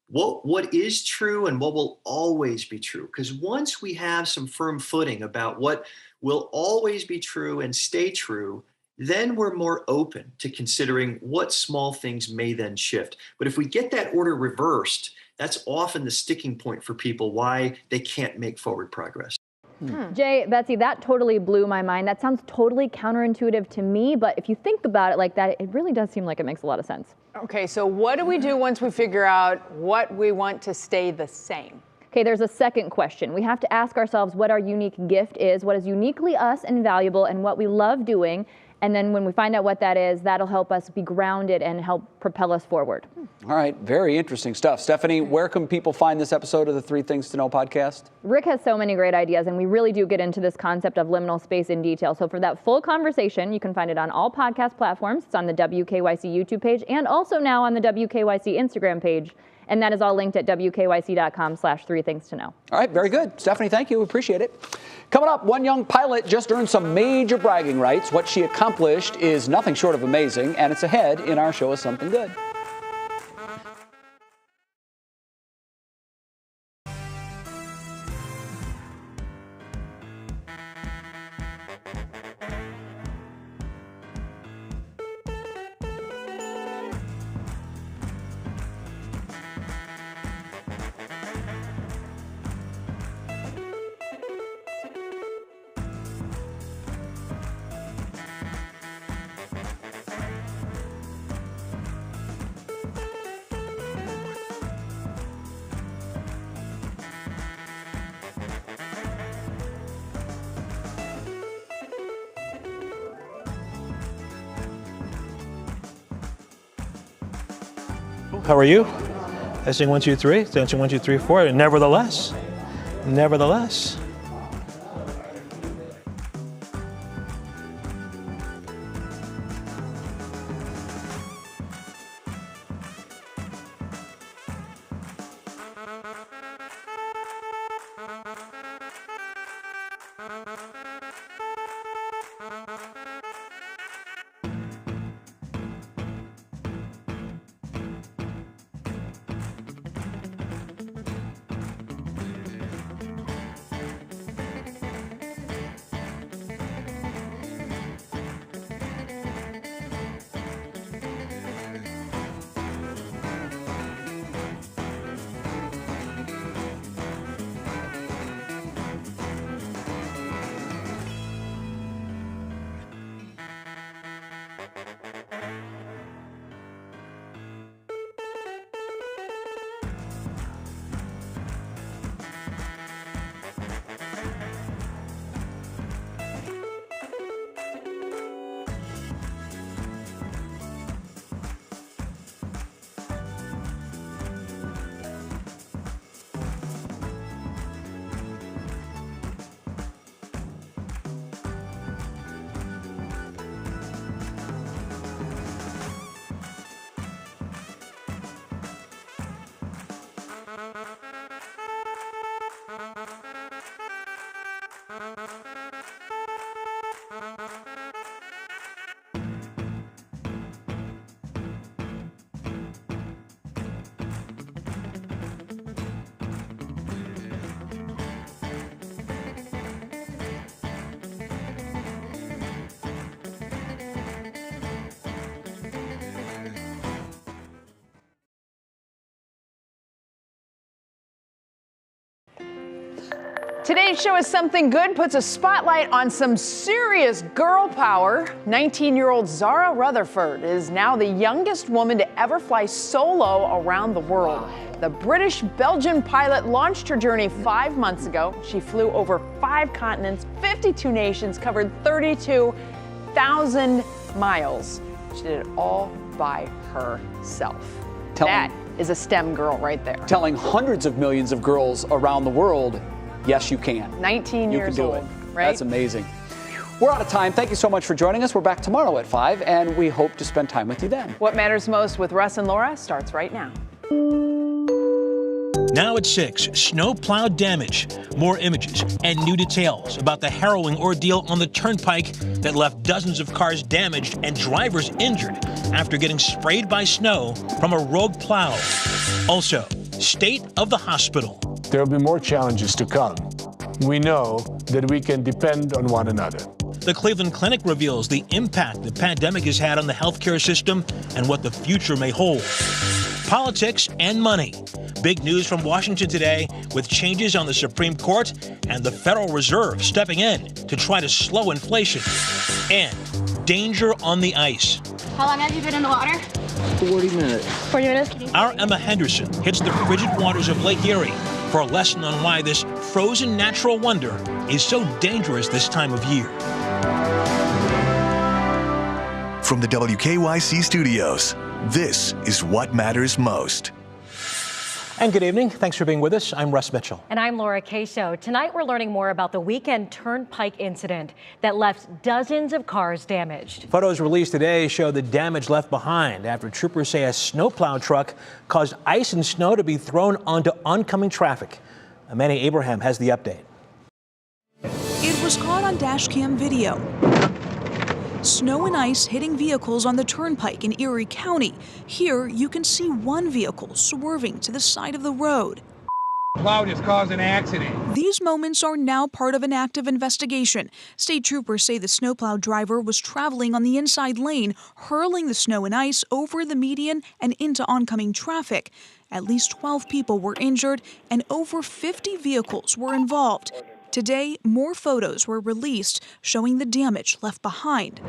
what is true and what will always be true. Because once we have some firm footing about what will always be true and stay true, then we're more open to considering what small things may then shift. But if we get that order reversed, that's often the sticking point for people why they can't make forward progress. Jay, Betsy, that totally blew my mind. That sounds totally counterintuitive to me, but if you think about it like that, it really does seem like it makes a lot of sense. Okay, so what do we do once we figure out what we want to stay the same? Okay, there's a second question. We have to ask ourselves what our unique gift is, what is uniquely us and valuable, and what we love doing. And then when we find out what that is, that'll help us be grounded and help propel us forward. All right, very interesting stuff. Stephanie, where can people find this episode of the 3 Things to Know podcast? Rick has so many great ideas, and we really do get into this concept of liminal space in detail. So for that full conversation, you can find it on all podcast platforms. It's on the WKYC YouTube page and also now on the WKYC Instagram page. And that is all linked at WKYC.com/3 Things to Know. All right, very good. Stephanie, thank you. We appreciate it. Coming up, one young pilot just earned some major bragging rights. What she accomplished is nothing short of amazing, and it's ahead in our Show Us Something Good. How are you? Testing 1, 2, 3. Testing 1, 2, 3, 4. Nevertheless. Today's show is Something Good puts a spotlight on some serious girl power. 19-year-old Zara Rutherford is now the youngest woman to ever fly solo around the world. The British-Belgian pilot launched her journey 5 months ago. She flew over 5 continents, 52 nations, covered 32,000 miles. She did it all by herself. That is a STEM girl right there. Telling hundreds of millions of girls around the world, yes, you can. 19 years old, right? That's amazing. We're out of time. Thank you so much for joining us. We're back tomorrow at 5, and we hope to spend time with you then. What Matters Most with Russ and Laura starts right now. Now at 6, snow plow damage. More images and new details about the harrowing ordeal on the Turnpike that left dozens of cars damaged and drivers injured after getting sprayed by snow from a rogue plow. Also, state of the hospital. There will be more challenges to come. We know that we can depend on one another. The Cleveland Clinic reveals the impact the pandemic has had on the healthcare system and what the future may hold. Politics and money. Big news from Washington today with changes on the Supreme Court and the Federal Reserve stepping in to try to slow inflation. And danger on the ice. How long have you been in the water? 40 minutes. 40 minutes? Our Emma Henderson hits the frigid waters of Lake Erie for a lesson on why this frozen natural wonder is so dangerous this time of year. From the WKYC studios, this is What Matters Most. And good evening. Thanks for being with us. I'm Russ Mitchell. And I'm Laura Caso. Tonight we're learning more about the weekend Turnpike incident that left dozens of cars damaged. Photos released today show the damage left behind after troopers say a snowplow truck caused ice and snow to be thrown onto oncoming traffic. Manny Abraham has the update. It was caught on dash cam video. Snow and ice hitting vehicles on the Turnpike in Erie County. Here, you can see one vehicle swerving to the side of the road. Plow just caused an accident. These moments are now part of an active investigation. State troopers say the snowplow driver was traveling on the inside lane, hurling the snow and ice over the median and into oncoming traffic. At least 12 people were injured and over 50 vehicles were involved. Today, more photos were released showing the damage left behind.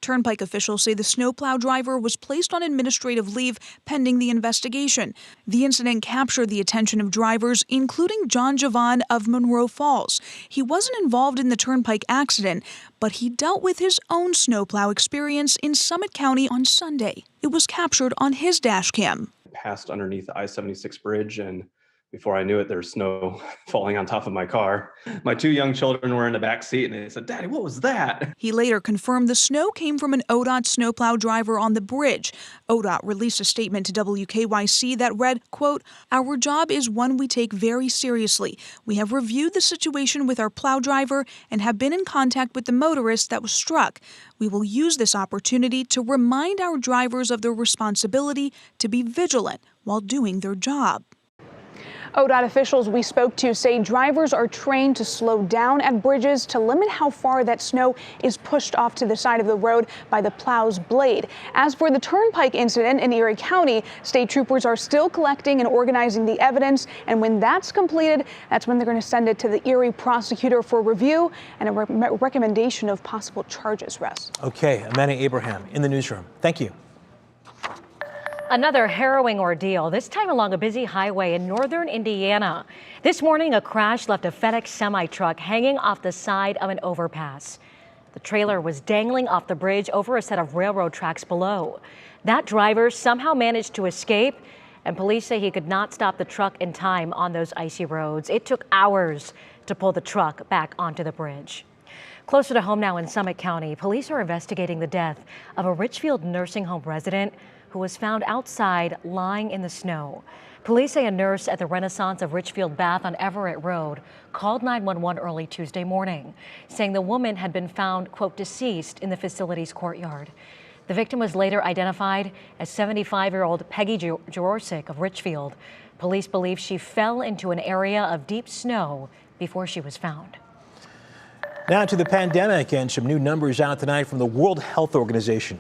Turnpike officials say the snowplow driver was placed on administrative leave pending the investigation. The incident captured the attention of drivers, including John Javon of Monroe Falls. He wasn't involved in the Turnpike accident, but he dealt with his own snowplow experience in Summit County on Sunday. It was captured on his dash cam. Passed underneath the I-76 bridge, and before I knew it, there's snow falling on top of my car. My 2 young children were in the back seat, and they said, "Daddy, what was that?" He later confirmed the snow came from an ODOT snowplow driver on the bridge. ODOT released a statement to WKYC that read, quote, "Our job is one we take very seriously. We have reviewed the situation with our plow driver and have been in contact with the motorist that was struck. We will use this opportunity to remind our drivers of their responsibility to be vigilant while doing their job." ODOT officials we spoke to say drivers are trained to slow down at bridges to limit how far that snow is pushed off to the side of the road by the plow's blade. As for the Turnpike incident in Erie County, state troopers are still collecting and organizing the evidence, and when that's completed, that's when they're going to send it to the Erie prosecutor for review and a recommendation of possible charges, Russ. Okay, Manny Abraham in the newsroom. Thank you. Another harrowing ordeal, this time along a busy highway in northern Indiana. This morning, a crash left a FedEx semi-truck hanging off the side of an overpass. The trailer was dangling off the bridge over a set of railroad tracks below. That driver somehow managed to escape, and police say he could not stop the truck in time on those icy roads. It took hours to pull the truck back onto the bridge. Closer to home now in Summit County, police are investigating the death of a Richfield nursing home resident who was found outside lying in the snow. Police say a nurse at the Renaissance of Richfield Bath on Everett Road called 911 early Tuesday morning, saying the woman had been found, quote, deceased in the facility's courtyard. The victim was later identified as 75-year-old Peggy Jaworczyk of Richfield. Police believe she fell into an area of deep snow before she was found. Now to the pandemic and some new numbers out tonight from the World Health Organization.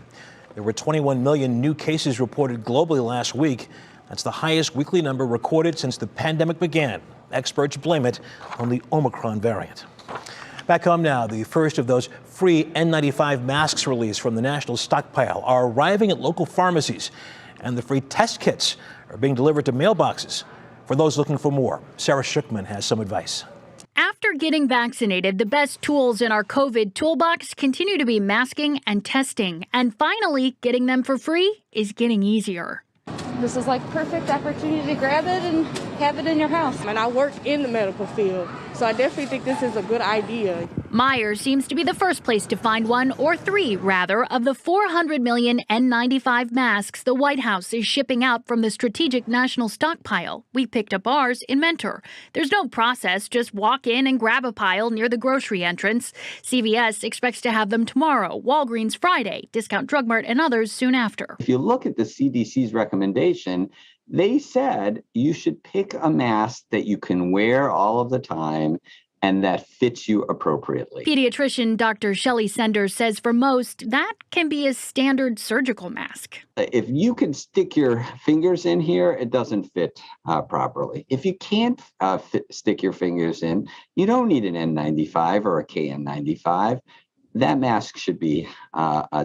There were 21 million new cases reported globally last week. That's the highest weekly number recorded since the pandemic began. Experts blame it on the Omicron variant. Back home now, the first of those free N95 masks released from the national stockpile are arriving at local pharmacies, and the free test kits are being delivered to mailboxes. For those looking for more, Sarah Schuckman has some advice. After getting vaccinated, the best tools in our COVID toolbox continue to be masking and testing. And finally, getting them for free is getting easier. This is like perfect opportunity to grab it and have it in your house. And I work in the medical field, so I definitely think this is a good idea. Meijer seems to be the first place to find one, or three, rather, of the 400 million N95 masks the White House is shipping out from the Strategic National Stockpile. We picked up ours in Mentor. There's no process, just walk in and grab a pile near the grocery entrance. CVS expects to have them tomorrow, Walgreens Friday, Discount Drug Mart and others soon after. If you look at the CDC's recommendation, they said you should pick a mask that you can wear all of the time and that fits you appropriately. Pediatrician Dr. Shelley Senders says for most, that can be a standard surgical mask. If you can stick your fingers in here, it doesn't fit properly. If you can't stick your fingers in, you don't need an N95 or a KN95. That mask should be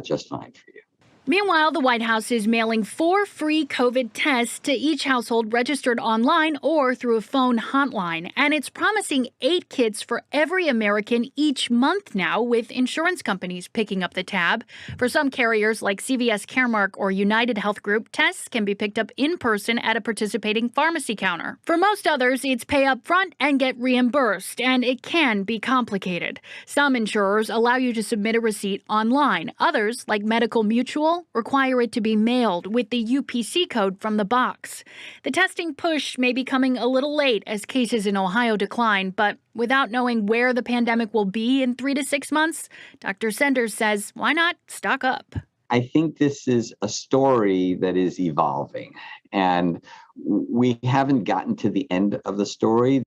just fine for you. Meanwhile, the White House is mailing 4 free COVID tests to each household registered online or through a phone hotline. And it's promising 8 kits for every American each month now, with insurance companies picking up the tab. For some carriers like CVS Caremark or United Health Group, tests can be picked up in person at a participating pharmacy counter. For most others, it's pay up front and get reimbursed, and it can be complicated. Some insurers allow you to submit a receipt online. Others, like Medical Mutual, require it to be mailed with the UPC code from the box. The testing push may be coming a little late as cases in Ohio decline, but without knowing where the pandemic will be in 3 to 6 months, Dr. Senders says, why not stock up? I think this is a story that is evolving, and we haven't gotten to the end of the story.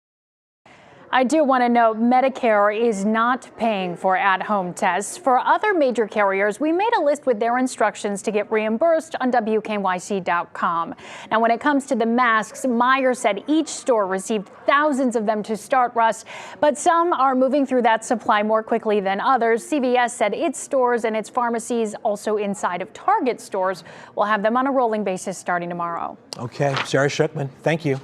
I do want to note Medicare is not paying for at-home tests. For other major carriers, we made a list with their instructions to get reimbursed on WKYC.com. Now, when it comes to the masks, Meijer said each store received thousands of them to start, Russ, but some are moving through that supply more quickly than others. CVS said its stores and its pharmacies, also inside of Target stores, will have them on a rolling basis starting tomorrow. Okay, Sarah Schuckman, thank you.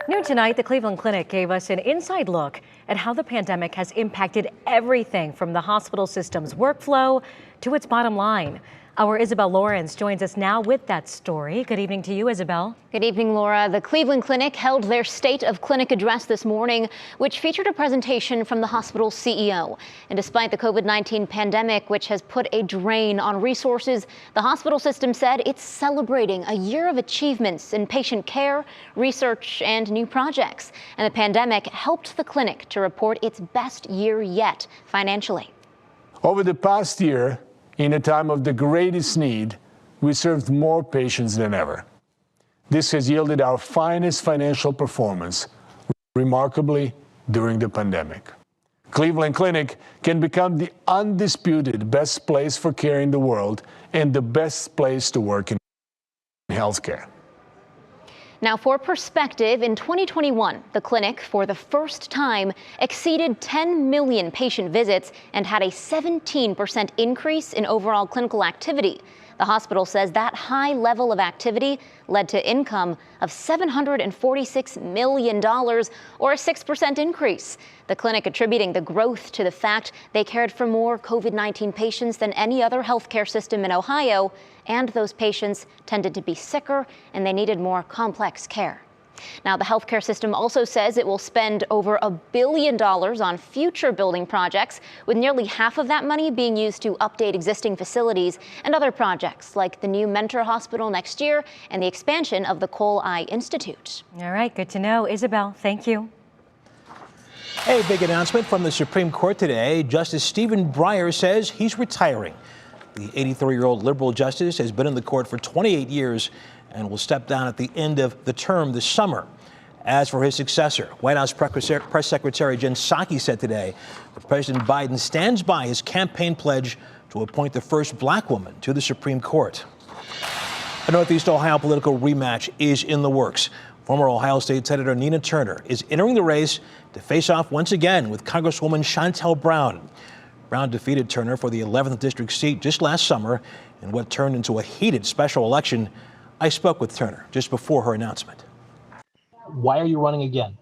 New tonight, the Cleveland Clinic gave us an inside look at how the pandemic has impacted everything from the hospital system's workflow to its bottom line. Our Isabel Lawrence joins us now with that story. Good evening to you, Isabel. Good evening, Laura. The Cleveland Clinic held their State of Clinic address this morning, which featured a presentation from the hospital's CEO. And despite the COVID-19 pandemic, which has put a drain on resources, the hospital system said it's celebrating a year of achievements in patient care, research, and new projects. And the pandemic helped the clinic to report its best year yet financially. Over the past year, in a time of the greatest need, we served more patients than ever. This has yielded our finest financial performance, remarkably, during the pandemic. Cleveland Clinic can become the undisputed best place for care in the world and the best place to work in healthcare. Now, for perspective, in 2021, the clinic, for the first time, exceeded 10 million patient visits and had a 17% increase in overall clinical activity. The hospital says that high level of activity led to income of $746 million, or a 6% increase. The clinic attributing the growth to the fact they cared for more COVID-19 patients than any other healthcare system in Ohio, and those patients tended to be sicker and they needed more complex care. Now, the healthcare system also says it will spend over $1 billion on future building projects, with nearly half of that money being used to update existing facilities and other projects like the new Mentor Hospital next year and the expansion of the Cole Eye Institute. All right, good to know. Isabel, thank you. A big announcement from the Supreme Court today. Justice Stephen Breyer says he's retiring. The 83-year-old liberal justice has been in the court for 28 years and will step down at the end of the term this summer. As for his successor, White House Press Secretary Jen Psaki said today that President Biden stands by his campaign pledge to appoint the first black woman to the Supreme Court. A Northeast Ohio political rematch is in the works. Former Ohio State Senator Nina Turner is entering the race to face off once again with Congresswoman Shontel Brown. Brown defeated Turner for the 11th district seat just last summer in what turned into a heated special election. I spoke with Turner just before her announcement. Why are you running again?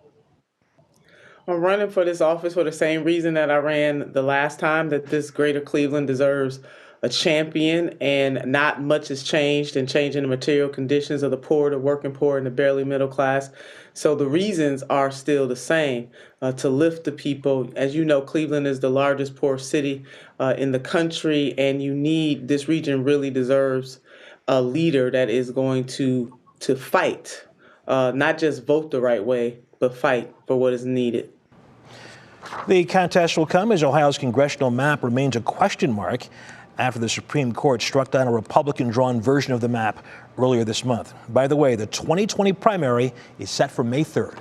I'm running for this office for the same reason that I ran the last time, that this greater Cleveland deserves a champion, and not much has changed in changing the material conditions of the poor, the working poor, and the barely middle class. So the reasons are still the same, to lift the people. As you know, Cleveland is the largest poor city in the country, and this region really deserves a leader that is going to fight, not just vote the right way, but fight for what is needed. The contest will come as Ohio's congressional map remains a question mark after the Supreme Court struck down a Republican-drawn version of the map earlier this month. By the way, the 2020 primary is set for May 3rd.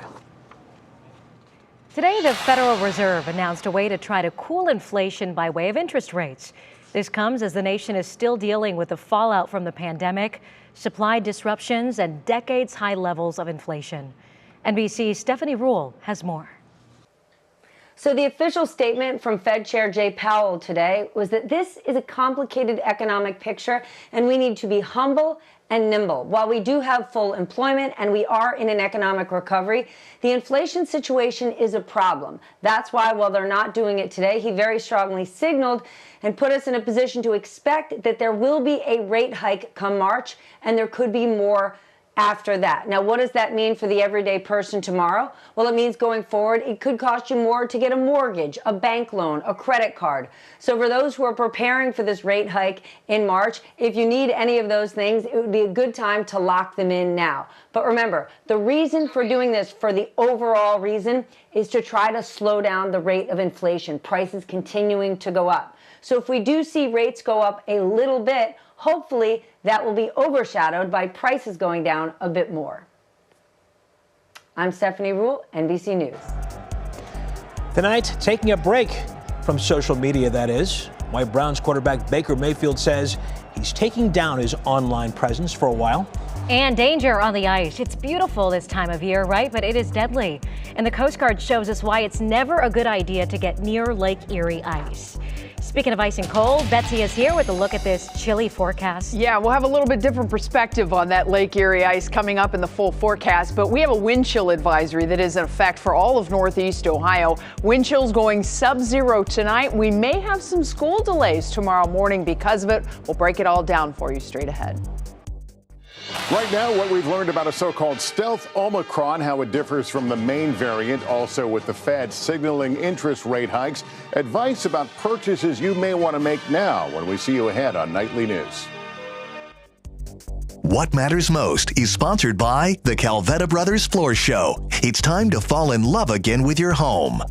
Today, the Federal Reserve announced a way to try to cool inflation by way of interest rates. This comes as the nation is still dealing with the fallout from the pandemic, supply disruptions, and decades-high levels of inflation. NBC's Stephanie Rule has more. So the official statement from Fed Chair Jay Powell today was that this is a complicated economic picture and we need to be humble and nimble. While we do have full employment and we are in an economic recovery, the inflation situation is a problem. That's why, while they're not doing it today, he very strongly signaled and put us in a position to expect that there will be a rate hike come March, and there could be more after that. Now, what does that mean for the everyday person tomorrow? Well, it means going forward, it could cost you more to get a mortgage, a bank loan, a credit card. So for those who are preparing for this rate hike in March, if you need any of those things, it would be a good time to lock them in now. But remember, the reason for doing this, for the overall reason, is to try to slow down the rate of inflation, prices continuing to go up. So if we do see rates go up a little bit, hopefully that will be overshadowed by prices going down a bit more. I'm Stephanie Rule, NBC News. Tonight, taking a break from social media, that is. White Browns quarterback Baker Mayfield says he's taking down his online presence for a while. And danger on the ice. It's beautiful this time of year, right? But it is deadly. And the Coast Guard shows us why it's never a good idea to get near Lake Erie ice. Speaking of ice and cold, Betsy is here with a look at this chilly forecast. Yeah, we'll have a little bit different perspective on that Lake Erie ice coming up in the full forecast, but we have a wind chill advisory that is in effect for all of Northeast Ohio. Wind chills going sub-zero tonight. We may have some school delays tomorrow morning because of it. We'll break it all down for you straight ahead. Right now, what we've learned about a so-called stealth Omicron, how it differs from the main variant, also with the Fed signaling interest rate hikes, advice about purchases you may want to make now when we see you ahead on Nightly News. What Matters Most is sponsored by the Calvetta Brothers Floor Show. It's time to fall in love again with your home.